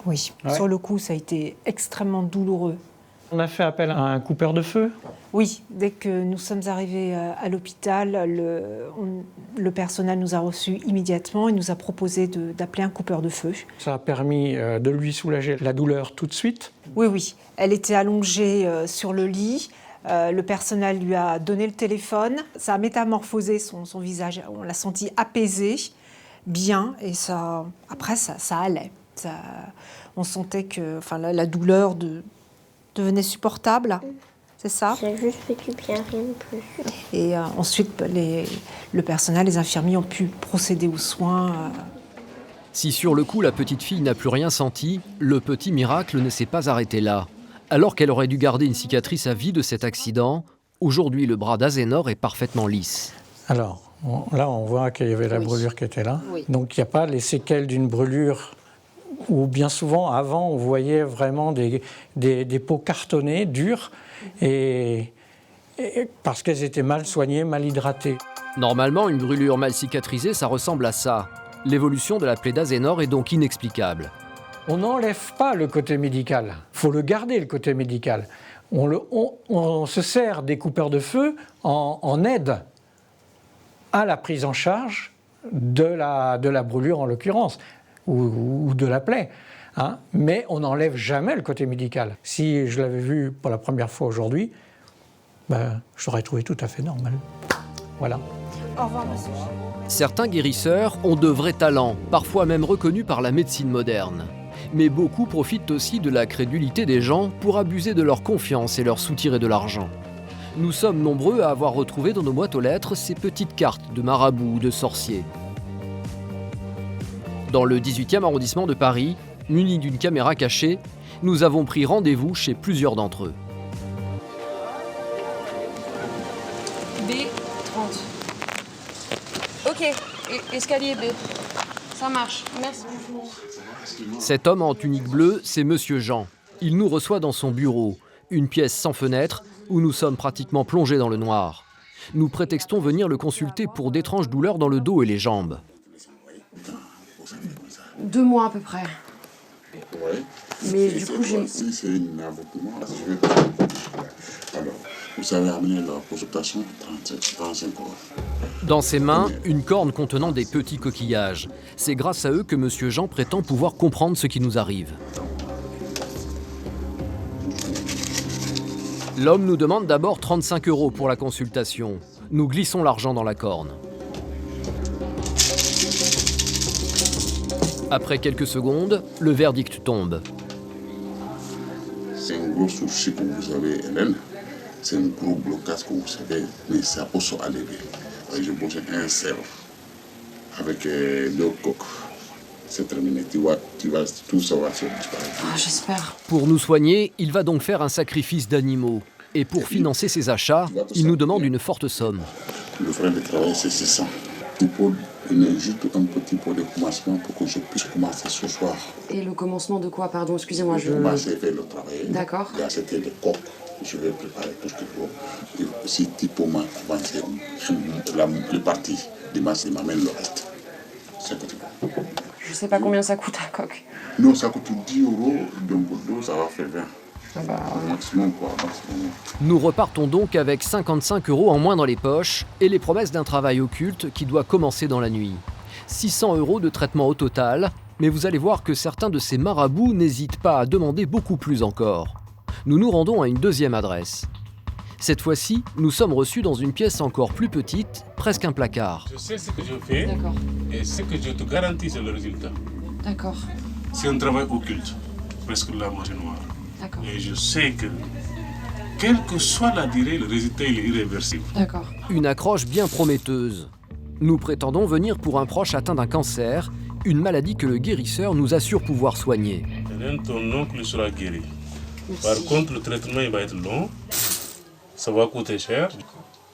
Oui, Ouais. sur le coup, ça a été extrêmement douloureux. On a fait appel à un coupeur de feu? Oui, dès que nous sommes arrivés à l'hôpital, le personnel nous a reçus immédiatement et nous a proposé d'appeler un coupeur de feu. Ça a permis de lui soulager la douleur tout de suite? Oui, oui. Elle était allongée sur le lit. Le personnel lui a donné le téléphone. Ça a métamorphosé son visage. On l'a senti apaisé, bien, et ça, après, ça allait. On sentait que la douleur devenait supportable. C'est ça? J'ai juste vécu bien, rien de plus. Et ensuite, le personnel, les infirmiers ont pu procéder aux soins. Si sur le coup la petite fille n'a plus rien senti, le petit miracle ne s'est pas arrêté là. Alors qu'elle aurait dû garder une cicatrice à vie de cet accident, aujourd'hui le bras d'Azenor est parfaitement lisse. Alors, là on voit qu'il y avait la brûlure qui était là. Oui. Donc il n'y a pas les séquelles d'une brûlure où bien souvent avant on voyait vraiment des peaux cartonnées, dures, et parce qu'elles étaient mal soignées, mal hydratées. Normalement, une brûlure mal cicatrisée, ça ressemble à ça. L'évolution de la plaie d'Azenor est donc inexplicable. On n'enlève pas le côté médical, il faut le garder le côté médical. On se sert des coupeurs de feu en aide à la prise en charge de la brûlure en l'occurrence, ou de la plaie. Hein, mais on n'enlève jamais le côté médical. Si je l'avais vu pour la première fois aujourd'hui, je l'aurais trouvé tout à fait normal. Voilà. Au revoir, monsieur. Certains guérisseurs ont de vrais talents, parfois même reconnus par la médecine moderne. Mais beaucoup profitent aussi de la crédulité des gens pour abuser de leur confiance et leur soutirer de l'argent. Nous sommes nombreux à avoir retrouvé dans nos boîtes aux lettres ces petites cartes de marabouts ou de sorciers. Dans le 18e arrondissement de Paris, munis d'une caméra cachée, nous avons pris rendez-vous chez plusieurs d'entre eux. B30. Ok, escalier B. Ça marche, merci. Cet homme en tunique bleue, c'est Monsieur Jean. Il nous reçoit dans son bureau, une pièce sans fenêtre où nous sommes pratiquement plongés dans le noir. Nous prétextons venir le consulter pour d'étranges douleurs dans le dos et les jambes. 2 mois à peu près. Oui. Mais du coup, j'ai... Si c'est une avortement, alors, vous avez amené la consultation 35 euros. Dans ses mains, une corne contenant des petits coquillages. C'est grâce à eux que Monsieur Jean prétend pouvoir comprendre ce qui nous arrive. L'homme nous demande d'abord 35 euros pour la consultation. Nous glissons l'argent dans la corne. Après quelques secondes, le verdict tombe. C'est un gros souci que vous avez, Hélène. C'est un gros blocage que vous savez, mais ça peut se aller bien. J'ai posé un cerf avec 2 coques. C'est terminé, tu vas, tout ça va se disparaître. Ah, j'espère. Pour nous soigner, il va donc faire un sacrifice d'animaux. Et pour financer ses achats, il nous demande une forte somme. Le frais de travail, c'est 600. Tu peux donner juste un petit peu de commencement pour que je puisse commencer ce soir. Et le commencement de quoi, pardon, excusez-moi, Je vais commencer à faire le travail. D'accord. J'ai acheté des coques. Je vais préparer tout ce qu'il faut. Et si tu peux m'avancer les parties, dimanche, il m'amène le reste. C'est que tu veux. Je sais pas combien ça coûte à coque. Non, ça coûte 10 euros. Donc, pour 2, ça va faire 20. Au maximum, quoi. Maximum. Nous repartons donc avec 55 euros en moins dans les poches et les promesses d'un travail occulte qui doit commencer dans la nuit. 600 euros de traitement au total, mais vous allez voir que certains de ces marabouts n'hésitent pas à demander beaucoup plus encore. Nous nous rendons à une deuxième adresse. Cette fois-ci, nous sommes reçus dans une pièce encore plus petite, presque un placard. Je sais ce que je fais et ce que je te garantis, c'est le résultat. D'accord. C'est un travail occulte, presque la moitié noire. D'accord. Et je sais que, quelle que soit la durée, le résultat il est irréversible. D'accord. Une accroche bien prometteuse. Nous prétendons venir pour un proche atteint d'un cancer, une maladie que le guérisseur nous assure pouvoir soigner. Ton oncle sera guéri. Par contre, le traitement il va être long, ça va coûter cher.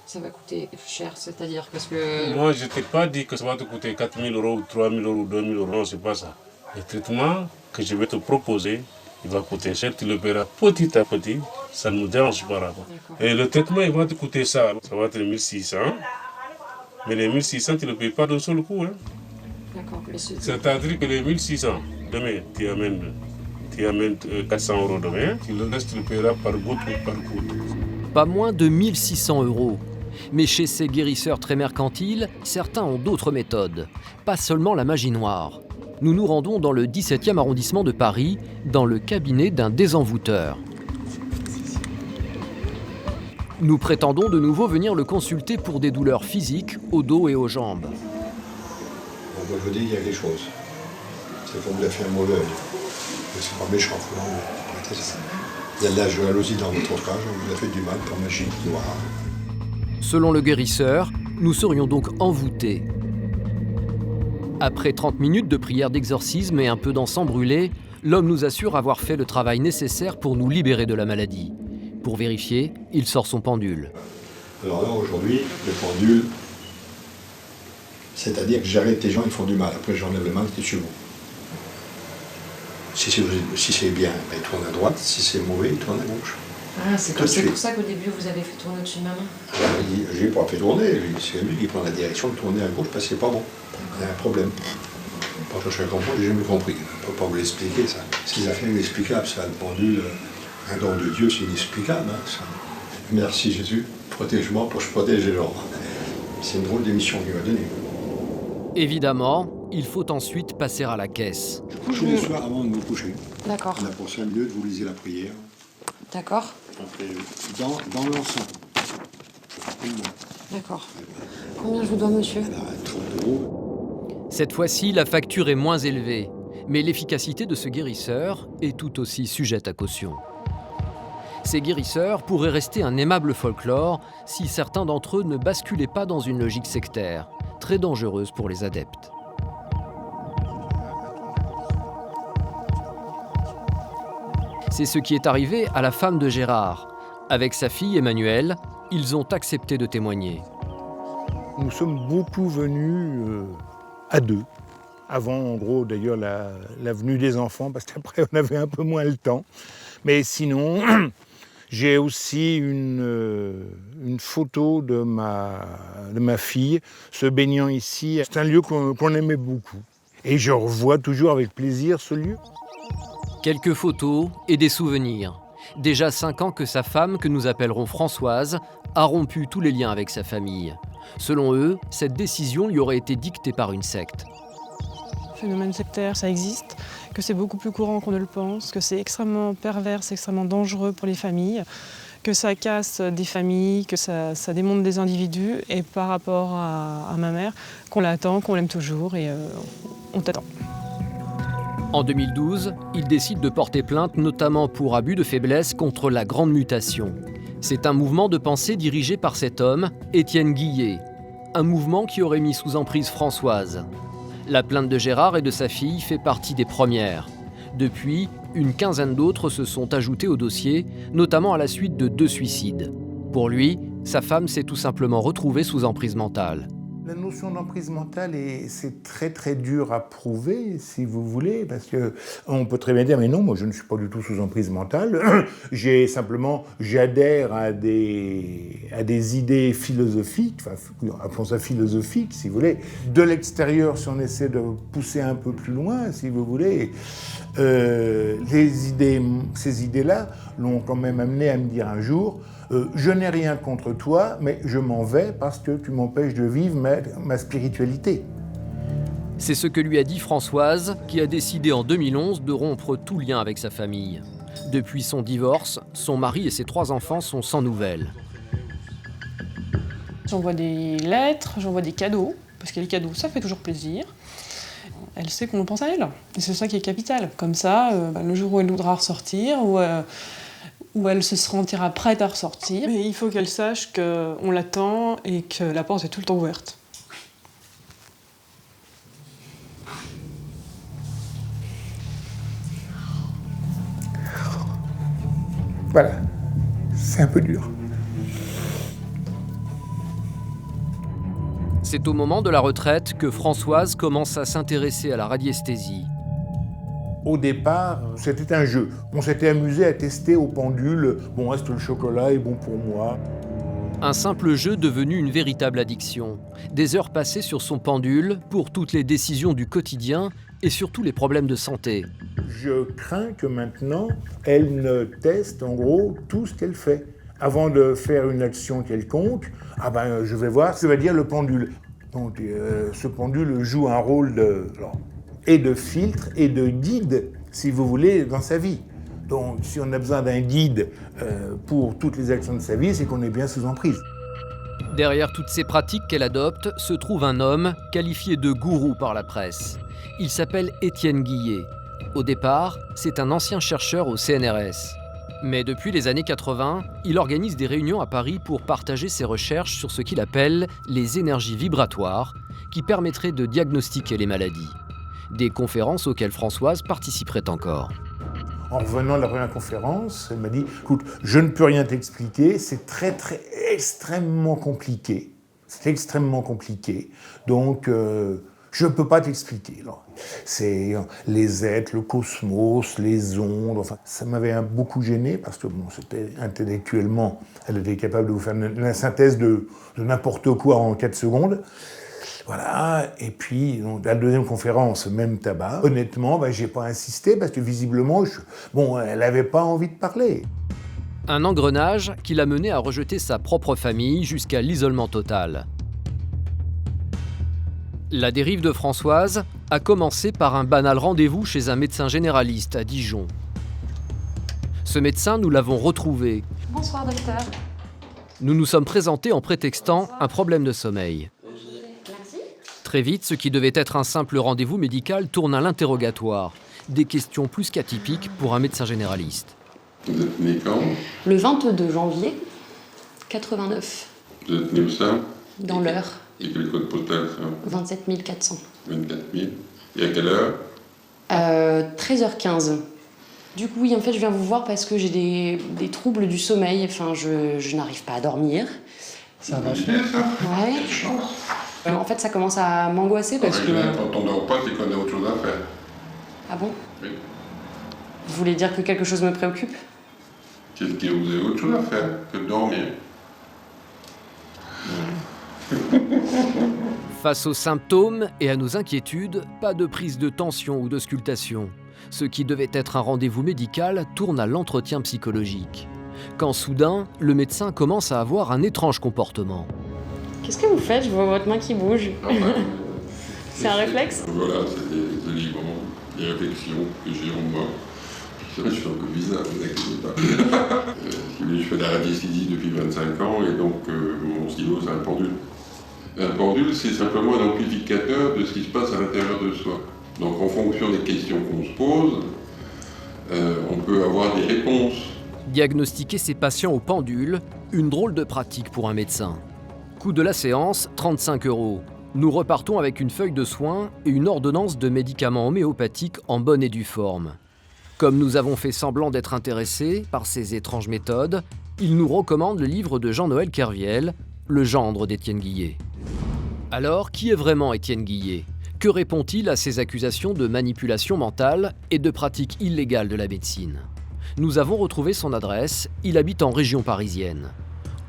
Ça va coûter cher, c'est-à-dire parce que... Moi, je ne t'ai pas dit que ça va te coûter 4 000 euros, ou 3 000 euros, ou 2 000 euros, non, c'est pas ça. Le traitement que je vais te proposer, il va coûter cher, tu le paieras petit à petit, ça ne nous dérange pas là. Et le traitement, il va te coûter ça va être 1600. Mais les 1600, tu ne le payes pas d'un seul coup. Hein. D'accord, mais c'est-à-dire que les 1600, demain, tu amènes 400 euros demain, tu le restes, tu le paieras par goutte ou par goutte. Pas moins de 1600 euros. Mais chez ces guérisseurs très mercantiles, certains ont d'autres méthodes, pas seulement la magie noire. Nous nous rendons dans le 17e arrondissement de Paris, dans le cabinet d'un désenvoûteur. Nous prétendons de nouveau venir le consulter pour des douleurs physiques au dos et aux jambes. On va vous dire, il y a quelque chose. C'est qu'on vous a fait un mauvais œil. Mais c'est pas méchant, faut arrêter ça. Il y a de la jalousie dans votre entourage, on vous a fait du mal pour magie noire. Selon le guérisseur, nous serions donc envoûtés. Après 30 minutes de prière d'exorcisme et un peu d'encens brûlé, l'homme nous assure avoir fait le travail nécessaire pour nous libérer de la maladie. Pour vérifier, il sort son pendule. Alors là, aujourd'hui, le pendule, c'est-à-dire que j'arrête les gens, ils font du mal. Après, j'enlève le mal qui est chez vous. Si c'est bien, il tourne à droite. Si c'est mauvais, il tourne à gauche. Ah, c'est pour ça qu'au début, vous avez fait tourner au-dessus de ma main. Je n'ai pas fait tourner, c'est lui qui prend la direction de tourner à gauche parce que c'est pas bon. Il y a un problème. Pas chercher à comprendre, j'ai jamais compris. Je ne peux pas vous l'expliquer, ça. Ces affaires inexplicables, ça, le pendule, un don de Dieu, c'est inexplicable. Hein, ça. Merci Jésus, protège-moi pour que je protège les gens. C'est une drôle d'émission qu'il m'a donnée. Évidemment, il faut ensuite passer à la caisse. Tous les soirs avant de vous coucher. D'accord. On a pour 5 minutes, vous lisez la prière. D'accord. Après, dans l'encens. D'accord. Combien je vous dois, monsieur? 30 euros. Cette fois-ci, la facture est moins élevée, mais l'efficacité de ce guérisseur est tout aussi sujette à caution. Ces guérisseurs pourraient rester un aimable folklore si certains d'entre eux ne basculaient pas dans une logique sectaire, très dangereuse pour les adeptes. C'est ce qui est arrivé à la femme de Gérard. Avec sa fille Emmanuelle, ils ont accepté de témoigner. Nous sommes beaucoup venus à deux. Avant, en gros, d'ailleurs, la venue des enfants, parce qu'après, on avait un peu moins le temps. Mais sinon, j'ai aussi une photo de ma fille se baignant ici. C'est un lieu qu'on aimait beaucoup. Et je revois toujours avec plaisir ce lieu. Quelques photos et des souvenirs. Déjà 5 ans que sa femme, que nous appellerons Françoise, a rompu tous les liens avec sa famille. Selon eux, cette décision lui aurait été dictée par une secte. Le phénomène sectaire, ça existe, que c'est beaucoup plus courant qu'on ne le pense, que c'est extrêmement pervers, c'est extrêmement dangereux pour les familles, que ça casse des familles, que ça démonte des individus. Et par rapport à ma mère, qu'on l'attend, qu'on l'aime toujours et on t'attend. En 2012, il décide de porter plainte notamment pour abus de faiblesse contre la Grande Mutation. C'est un mouvement de pensée dirigé par cet homme, Étienne Guillet. Un mouvement qui aurait mis sous emprise Françoise. La plainte de Gérard et de sa fille fait partie des premières. Depuis, une quinzaine d'autres se sont ajoutées au dossier, notamment à la suite de 2 suicides. Pour lui, sa femme s'est tout simplement retrouvée sous emprise mentale. La notion d'emprise mentale, c'est très très dur à prouver, si vous voulez, parce qu'on peut très bien dire, mais non, moi je ne suis pas du tout sous emprise mentale, j'adhère à des idées philosophiques, enfin, appelons ça philosophique, si vous voulez. De l'extérieur, si on essaie de pousser un peu plus loin, si vous voulez, ces idées-là l'ont quand même amené à me dire un jour, je n'ai rien contre toi, mais je m'en vais parce que tu m'empêches de vivre ma spiritualité. C'est ce que lui a dit Françoise, qui a décidé en 2011 de rompre tout lien avec sa famille. Depuis son divorce, son mari et ses 3 enfants sont sans nouvelles. J'envoie des lettres, j'envoie des cadeaux, parce que les cadeaux, ça fait toujours plaisir. Elle sait qu'on pense à elle, et c'est ça qui est capital. Comme ça, le jour où elle voudra ressortir, où elle se sentira prête à ressortir. Mais il faut qu'elle sache qu'on l'attend et que la porte est tout le temps ouverte. Voilà, c'est un peu dur. C'est au moment de la retraite que Françoise commence à s'intéresser à la radiesthésie. Au départ, c'était un jeu. On s'était amusé à tester au pendule. Bon, est-ce que le chocolat est bon pour moi? Un simple jeu devenu une véritable addiction. Des heures passées sur son pendule pour toutes les décisions du quotidien et surtout les problèmes de santé. Je crains que maintenant, elle ne teste en gros tout ce qu'elle fait. Avant de faire une action quelconque, je vais voir ce que va dire le pendule. Donc, ce pendule joue un rôle de filtre et de guide, si vous voulez, dans sa vie. Donc, si on a besoin d'un guide pour toutes les actions de sa vie, c'est qu'on est bien sous emprise. Derrière toutes ces pratiques qu'elle adopte se trouve un homme qualifié de gourou par la presse. Il s'appelle Étienne Guillet. Au départ, c'est un ancien chercheur au CNRS. Mais depuis les années 80, il organise des réunions à Paris pour partager ses recherches sur ce qu'il appelle les énergies vibratoires, qui permettraient de diagnostiquer les maladies. Des conférences auxquelles Françoise participerait encore. En revenant de la première conférence, elle m'a dit « Écoute, je ne peux rien t'expliquer, c'est extrêmement compliqué. C'est extrêmement compliqué. Donc, je ne peux pas t'expliquer. » C'est les êtres, le cosmos, les ondes, enfin, ça m'avait beaucoup gêné parce que c'était intellectuellement, elle était capable de vous faire la synthèse de n'importe quoi en 4 secondes. Voilà, et puis la deuxième conférence, même tabac. Honnêtement, j'ai pas insisté parce que visiblement, elle n'avait pas envie de parler. Un engrenage qui l'a mené à rejeter sa propre famille jusqu'à l'isolement total. La dérive de Françoise a commencé par un banal rendez-vous chez un médecin généraliste à Dijon. Ce médecin, nous l'avons retrouvé. Bonsoir, docteur. Nous nous sommes présentés en prétextant un problème de sommeil. Très vite, ce qui devait être un simple rendez-vous médical tourne à l'interrogatoire. Des questions plus qu'atypiques pour un médecin généraliste. Vous êtes né quand? Le 22 janvier 89. Vous êtes né où ça? Dans l'heure. Et quel code postal ça? 27 400. 24 000. Et à quelle heure? 13h15. Du coup, oui, en fait, je viens vous voir parce que j'ai des troubles du sommeil. Enfin, je n'arrive pas à dormir. Ça va bien, ça? Ouais. Quelle chance. En fait, ça commence à m'angoisser parce que... Quand on dort pas, c'est qu'on a autre chose à faire. Ah bon? Oui. Vous voulez dire que quelque chose me préoccupe? Qu'est-ce que vous avez autre chose à faire que de dormir? Face aux symptômes et à nos inquiétudes, pas de prise de tension ou d'auscultation. Ce qui devait être un rendez-vous médical tourne à l'entretien psychologique. Quand soudain, le médecin commence à avoir un étrange comportement. Qu'est-ce que vous faites? Je vois votre main qui bouge. C'est un réflexe? Voilà, c'est des livres, des réflexions que j'ai en moi. Je suis un peu bizarre, vous inquiétez pas. Si vous voulez, je fais de la radiesthésie depuis 25 ans et donc mon stylo, c'est un pendule. Un pendule, c'est simplement un amplificateur de ce qui se passe à l'intérieur de soi. Donc en fonction des questions qu'on se pose, on peut avoir des réponses. Diagnostiquer ses patients au pendule, une drôle de pratique pour un médecin. Coût de la séance, 35 €. Nous repartons avec une feuille de soins et une ordonnance de médicaments homéopathiques en bonne et due forme. Comme nous avons fait semblant d'être intéressés par ces étranges méthodes, il nous recommande le livre de Jean-Noël Kerviel, le gendre d'Étienne Guillet. Alors, qui est vraiment Étienne Guillet? Que répond-il à ces accusations de manipulation mentale et de pratiques illégales de la médecine? Nous avons retrouvé son adresse, il habite en région parisienne.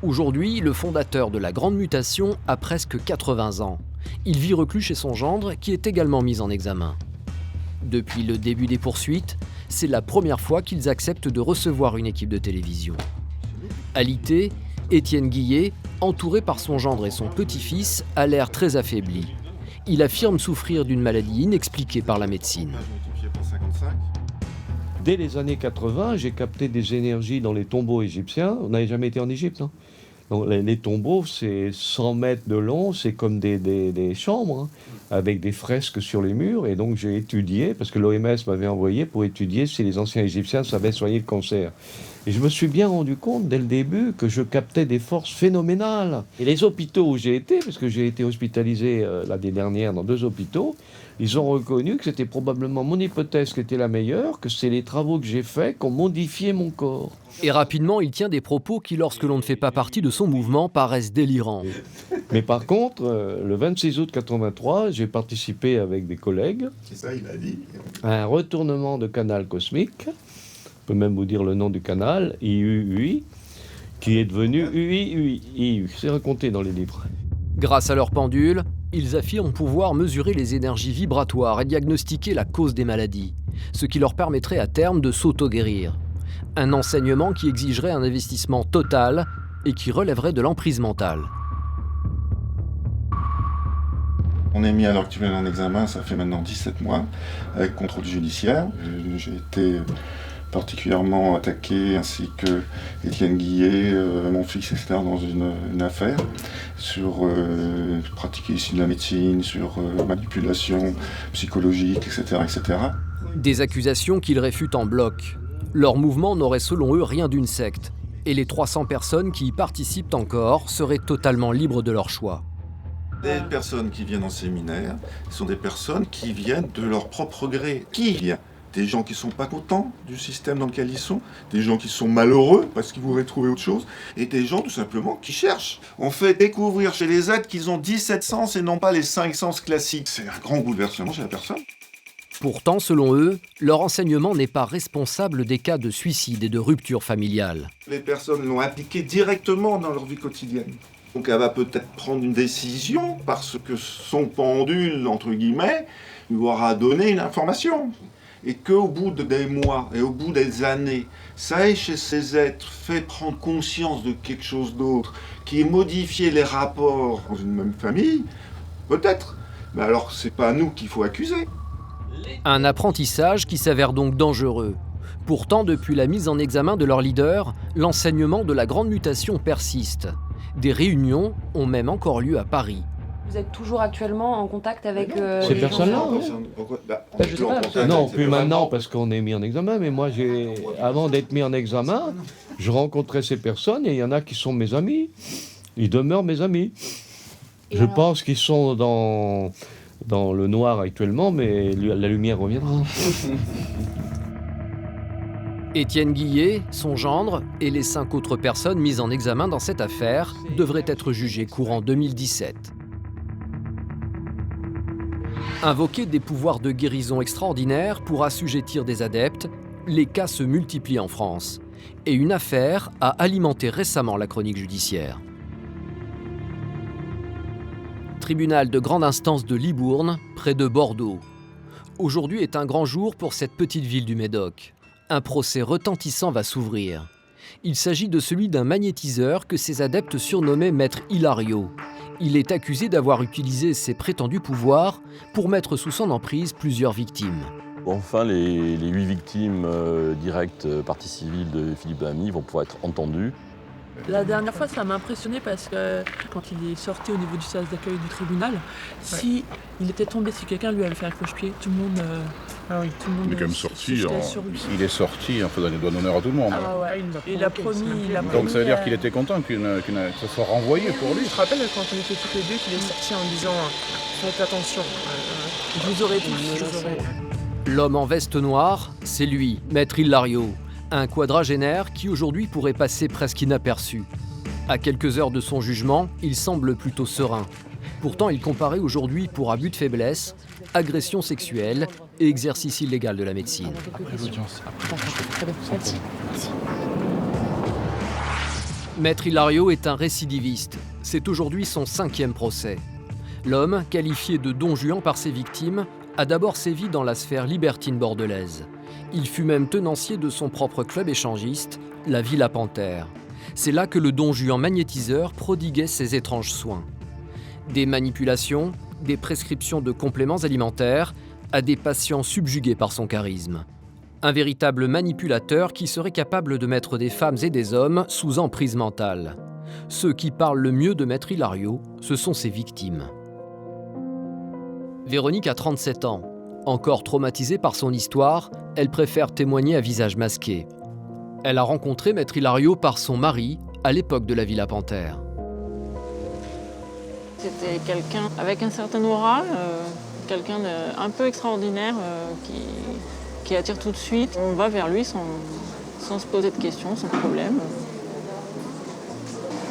Aujourd'hui, le fondateur de la Grande Mutation a presque 80 ans. Il vit reclus chez son gendre, qui est également mis en examen. Depuis le début des poursuites, c'est la première fois qu'ils acceptent de recevoir une équipe de télévision. Alité, Étienne Guillet, entouré par son gendre et son petit-fils, a l'air très affaibli. Il affirme souffrir d'une maladie inexpliquée par la médecine. Dès les années 80, j'ai capté des énergies dans les tombeaux égyptiens. On n'avait jamais été en Égypte, hein. Donc, les tombeaux, c'est 100 mètres de long, c'est comme des chambres, hein, avec des fresques sur les murs. Et donc j'ai étudié, parce que l'OMS m'avait envoyé pour étudier si les anciens Égyptiens savaient soigner le cancer. Et je me suis bien rendu compte dès le début que je captais des forces phénoménales. Et les hôpitaux où j'ai été, parce que j'ai été hospitalisé l'année dernière dans 2 hôpitaux, ils ont reconnu que c'était probablement mon hypothèse qui était la meilleure, que c'est les travaux que j'ai faits qui ont modifié mon corps. Et rapidement, il tient des propos qui, lorsque l'on ne fait pas partie de son mouvement, paraissent délirants. Mais par contre, le 26 août 83, j'ai participé avec des collègues C'est ça, il a dit. à un retournement de canal cosmique, je peux même vous dire le nom du canal, IUUI, qui est devenu UIUI. C'est raconté dans les livres. Grâce à leur pendule, ils affirment pouvoir mesurer les énergies vibratoires et diagnostiquer la cause des maladies, ce qui leur permettrait à terme de s'auto-guérir. Un enseignement qui exigerait un investissement total et qui relèverait de l'emprise mentale. On est mis à l'heure actuelle en examen, ça fait maintenant 17 mois, avec contrôle judiciaire. J'ai été particulièrement attaqué, ainsi que Étienne Guillet, mon fils, etc., dans une affaire sur pratiquer ici de la médecine, sur manipulation psychologique, etc., etc. Des accusations qu'ils réfutent en bloc. Leur mouvement n'aurait selon eux rien d'une secte, et les 300 personnes qui y participent encore seraient totalement libres de leur choix. Les personnes qui viennent en séminaire sont des personnes qui viennent de leur propre gré. Qui vient ? Des gens qui ne sont pas contents du système dans lequel ils sont, des gens qui sont malheureux parce qu'ils voudraient trouver autre chose, et des gens tout simplement qui cherchent. On fait découvrir chez les êtres qu'ils ont 17 sens et non pas les 5 sens classiques. C'est un grand bouleversement chez la personne. Pourtant, selon eux, leur enseignement n'est pas responsable des cas de suicide et de rupture familiale. Les personnes l'ont appliqué directement dans leur vie quotidienne. Donc elle va peut-être prendre une décision parce que son pendule, entre guillemets, lui aura donné une information. Et qu'au bout des mois et au bout des années, ça ait chez ces êtres fait prendre conscience de quelque chose d'autre, qui ait modifié les rapports dans une même famille, peut-être. Mais alors c'est pas nous qu'il faut accuser. Un apprentissage qui s'avère donc dangereux. Pourtant, depuis la mise en examen de leur leader, l'enseignement de la grande mutation persiste. Des réunions ont même encore lieu à Paris. Vous êtes toujours actuellement en contact avec Ces personnes-là, non ? Non, plus maintenant parce qu'on est mis en examen, mais moi, avant d'être mis en examen, je rencontrais ces personnes et il y en a qui sont mes amis. Ils demeurent mes amis. Je pense qu'ils sont dans le noir actuellement, mais la lumière reviendra. Étienne Guillet, son gendre et les 5 autres personnes mises en examen dans cette affaire devraient être jugées courant 2017. Invoquer des pouvoirs de guérison extraordinaires pour assujettir des adeptes, les cas se multiplient en France. Et une affaire a alimenté récemment la chronique judiciaire. Tribunal de grande instance de Libourne, près de Bordeaux. Aujourd'hui est un grand jour pour cette petite ville du Médoc. Un procès retentissant va s'ouvrir. Il s'agit de celui d'un magnétiseur que ses adeptes surnommaient Maître Hilario. Il est accusé d'avoir utilisé ses prétendus pouvoirs pour mettre sous son emprise plusieurs victimes. Enfin, les 8 victimes directes partie civile de Philippe Lamy vont pouvoir être entendues. La dernière fois, ça m'a impressionné parce que quand il est sorti au niveau du service d'accueil du tribunal, si il était tombé, si quelqu'un lui avait fait un cloche-pied, tout le monde... tout le monde il est quand même sorti, sur lui. il est sorti en faisant des doigts d'honneur à tout le monde. Ah ouais, il a promis... Donc ça veut dire qu'il était content que ce soit renvoyé pour lui. Je te rappelle quand on était tous les deux qu'il est sorti en disant « Faites attention, je vous aurai tous, L'homme en veste noire, c'est lui, Maître Hilario. Un quadragénaire qui aujourd'hui pourrait passer presque inaperçu. À quelques heures de son jugement, il semble plutôt serein. Pourtant, il comparaît aujourd'hui pour abus de faiblesse, agression sexuelle et exercice illégal de la médecine. Maître Hilario est un récidiviste. C'est aujourd'hui son 5e procès. L'homme, qualifié de Don Juan par ses victimes, a d'abord sévi dans la sphère libertine bordelaise. Il fut même tenancier de son propre club échangiste, la Villa Panthère. C'est là que le Don Juan magnétiseur prodiguait ses étranges soins. Des manipulations, des prescriptions de compléments alimentaires à des patients subjugués par son charisme. Un véritable manipulateur qui serait capable de mettre des femmes et des hommes sous emprise mentale. Ceux qui parlent le mieux de Maître Hilario, ce sont ses victimes. Véronique a 37 ans. Encore traumatisée par son histoire, elle préfère témoigner à visage masqué. Elle a rencontré Maître Hilario par son mari à l'époque de la Villa Panthère. C'était quelqu'un avec un certain aura, quelqu'un d'un peu extraordinaire qui attire tout de suite. On va vers lui sans se poser de questions, sans problème.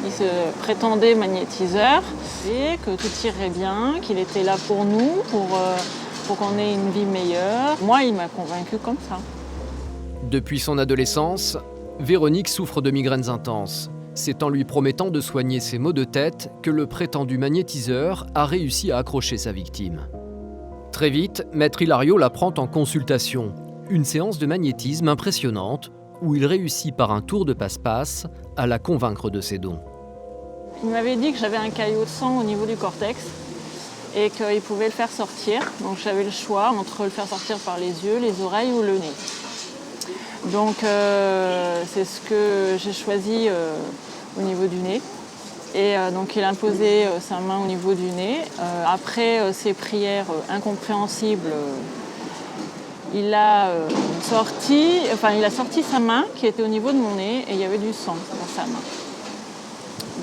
Il se prétendait magnétiseur et que tout irait bien, qu'il était là pour nous, pour qu'on ait une vie meilleure. Moi, il m'a convaincue comme ça. Depuis son adolescence, Véronique souffre de migraines intenses. C'est en lui promettant de soigner ses maux de tête que le prétendu magnétiseur a réussi à accrocher sa victime. Très vite, Maître Hilario la prend en consultation. Une séance de magnétisme impressionnante où il réussit par un tour de passe-passe à la convaincre de ses dons. Il m'avait dit que j'avais un caillot de sang au niveau du cortex et qu'il pouvait le faire sortir. Donc j'avais le choix entre le faire sortir par les yeux, les oreilles ou le nez. Donc c'est ce que j'ai choisi au niveau du nez. Et donc il a imposé sa main au niveau du nez. Après ces prières incompréhensibles, il a sorti sa main qui était au niveau de mon nez et il y avait du sang dans sa main.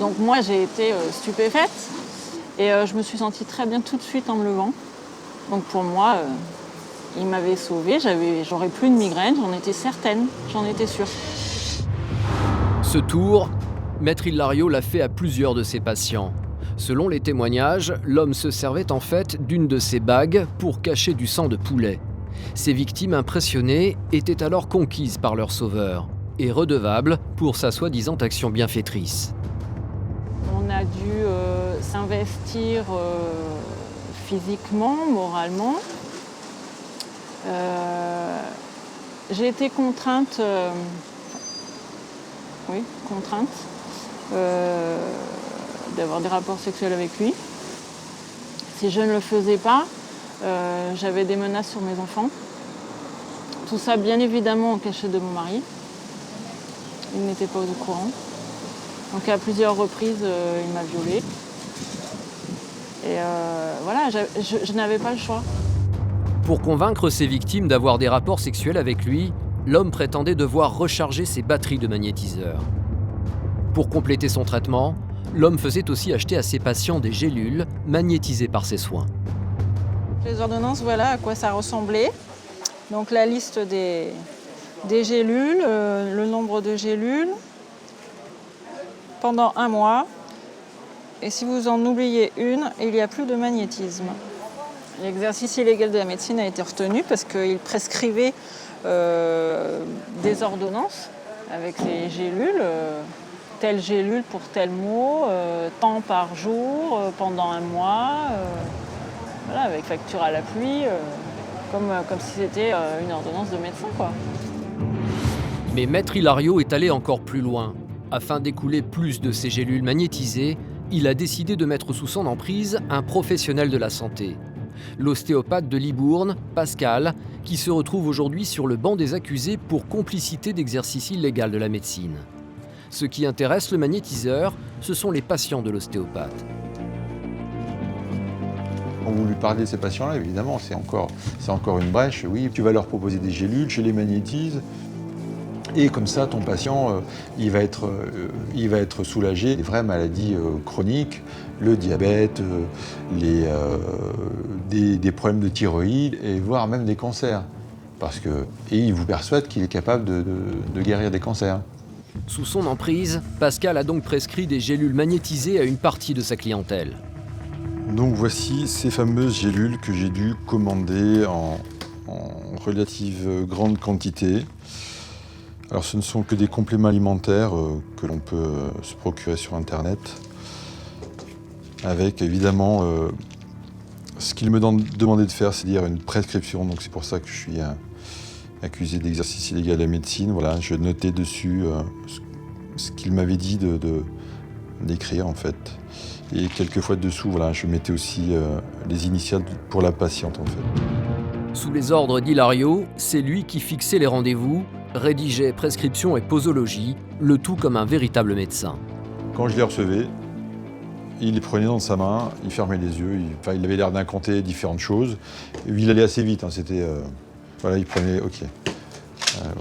Donc moi j'ai été stupéfaite et je me suis sentie très bien tout de suite en me levant. Donc pour moi, il m'avait sauvée, j'aurais plus de migraine, j'en étais certaine, j'en étais sûre. Ce tour, Maître Hilario l'a fait à plusieurs de ses patients. Selon les témoignages, l'homme se servait en fait d'une de ses bagues pour cacher du sang de poulet. Ses victimes impressionnées étaient alors conquises par leur sauveur et redevables pour sa soi-disant action bienfaitrice. On a dû s'investir physiquement, moralement. J'ai été contrainte, d'avoir des rapports sexuels avec lui. Si je ne le faisais pas, j'avais des menaces sur mes enfants. Tout ça, bien évidemment, en cachette de mon mari. Il n'était pas au courant. Donc à plusieurs reprises, il m'a violée. Et voilà, je n'avais pas le choix. Pour convaincre ses victimes d'avoir des rapports sexuels avec lui, l'homme prétendait devoir recharger ses batteries de magnétiseur. Pour compléter son traitement, l'homme faisait aussi acheter à ses patients des gélules magnétisées par ses soins. Les ordonnances, voilà à quoi ça ressemblait. Donc la liste des gélules, le nombre de gélules pendant 1 mois. Et si vous en oubliez une, il n'y a plus de magnétisme. L'exercice illégal de la médecine a été retenu parce qu'il prescrivait des ordonnances avec ces gélules, telle gélule pour tel mot, tant par jour, pendant 1 mois, voilà, avec facture à l'appui, comme si c'était une ordonnance de médecin, quoi. Mais Maître Hilario est allé encore plus loin. Afin d'écouler plus de ces gélules magnétisées, il a décidé de mettre sous son emprise un professionnel de la santé. L'ostéopathe de Libourne, Pascal, qui se retrouve aujourd'hui sur le banc des accusés pour complicité d'exercice illégal de la médecine. Ce qui intéresse le magnétiseur, ce sont les patients de l'ostéopathe. Quand vous lui parlez de ces patients-là, évidemment, c'est encore une brèche. Oui, tu vas leur proposer des gélules, je les magnétise. Et comme ça, ton patient, il va être soulagé. Les vraies maladies chroniques, le diabète, des problèmes de thyroïde, et voire même des cancers. Et il vous persuade qu'il est capable de guérir des cancers. Sous son emprise, Pascal a donc prescrit des gélules magnétisées à une partie de sa clientèle. Donc voici ces fameuses gélules que j'ai dû commander en relative grande quantité. Alors ce ne sont que des compléments alimentaires que l'on peut se procurer sur Internet, avec évidemment ce qu'il me demandait de faire, c'est-à-dire une prescription. Donc c'est pour ça que je suis accusé d'exercice illégal de la médecine. Voilà, je notais dessus ce qu'il m'avait dit d'écrire en fait. Et quelquefois dessous, voilà, je mettais aussi les initiales pour la patiente en fait. Sous les ordres d'Hilario, c'est lui qui fixait les rendez-vous, rédigeait prescription et posologie, le tout comme un véritable médecin. Quand je les recevais, il les prenait dans sa main, il fermait les yeux, il avait l'air d'incanter différentes choses. Et il allait assez vite, hein, c'était... voilà, il prenait... Ok.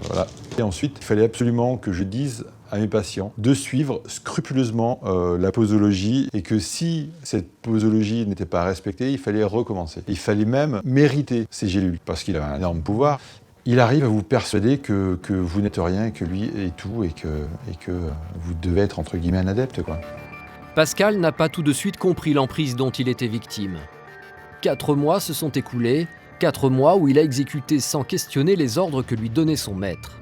Voilà. Et ensuite, il fallait absolument que je dise à mes patients de suivre scrupuleusement la posologie et que si cette posologie n'était pas respectée, il fallait recommencer. Il fallait même mériter ces gélules parce qu'il a un énorme pouvoir. Il arrive à vous persuader que vous n'êtes rien, que lui est tout et que vous devez être entre guillemets un adepte, quoi. Pascal n'a pas tout de suite compris l'emprise dont il était victime. 4 mois se sont écoulés, 4 mois où il a exécuté sans questionner les ordres que lui donnait son maître.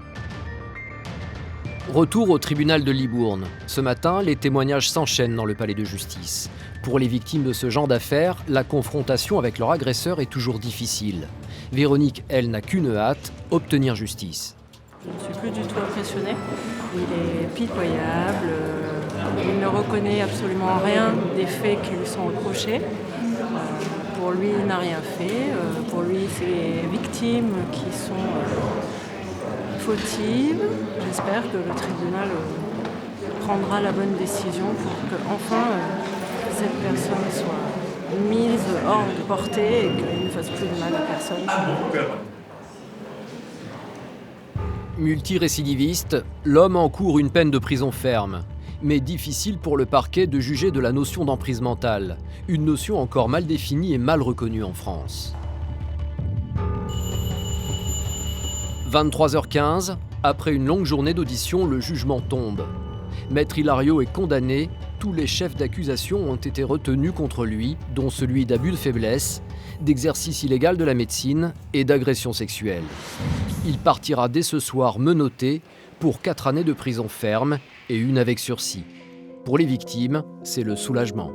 Retour au tribunal de Libourne. Ce matin, les témoignages s'enchaînent dans le palais de justice. Pour les victimes de ce genre d'affaires, la confrontation avec leur agresseur est toujours difficile. Véronique, elle, n'a qu'une hâte, obtenir justice. Je ne suis plus du tout impressionnée. Il est pitoyable, il ne reconnaît absolument rien des faits qui lui sont reprochés. Pour lui, il n'a rien fait. Pour lui, c'est les victimes qui sont fautives. J'espère que le tribunal prendra la bonne décision pour que enfin cette personne soit mise hors de portée et qu'il ne fasse plus de mal à personne. Multirécidiviste, l'homme encourt une peine de prison ferme. Mais difficile pour le parquet de juger de la notion d'emprise mentale, une notion encore mal définie et mal reconnue en France. 23h15, après une longue journée d'audition, le jugement tombe. Maître Hilario est condamné, tous les chefs d'accusation ont été retenus contre lui, dont celui d'abus de faiblesse, d'exercice illégal de la médecine et d'agression sexuelle. Il partira dès ce soir menotté pour 4 années de prison ferme et 1 avec sursis. Pour les victimes, c'est le soulagement.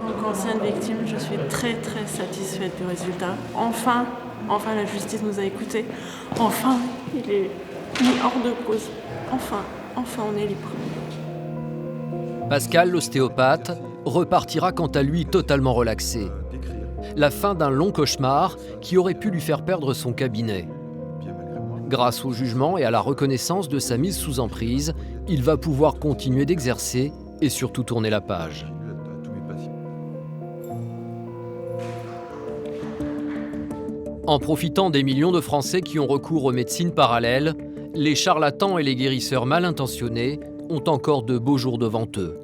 En tant qu'ancienne victime, je suis très très satisfaite du résultat. Enfin la justice nous a écoutés. Enfin, il est mis hors de cause. Enfin on est libre. Pascal, l'ostéopathe, repartira quant à lui totalement relaxé. La fin d'un long cauchemar qui aurait pu lui faire perdre son cabinet. Grâce au jugement et à la reconnaissance de sa mise sous emprise, il va pouvoir continuer d'exercer et surtout tourner la page. En profitant des millions de Français qui ont recours aux médecines parallèles, les charlatans et les guérisseurs mal intentionnés ont encore de beaux jours devant eux.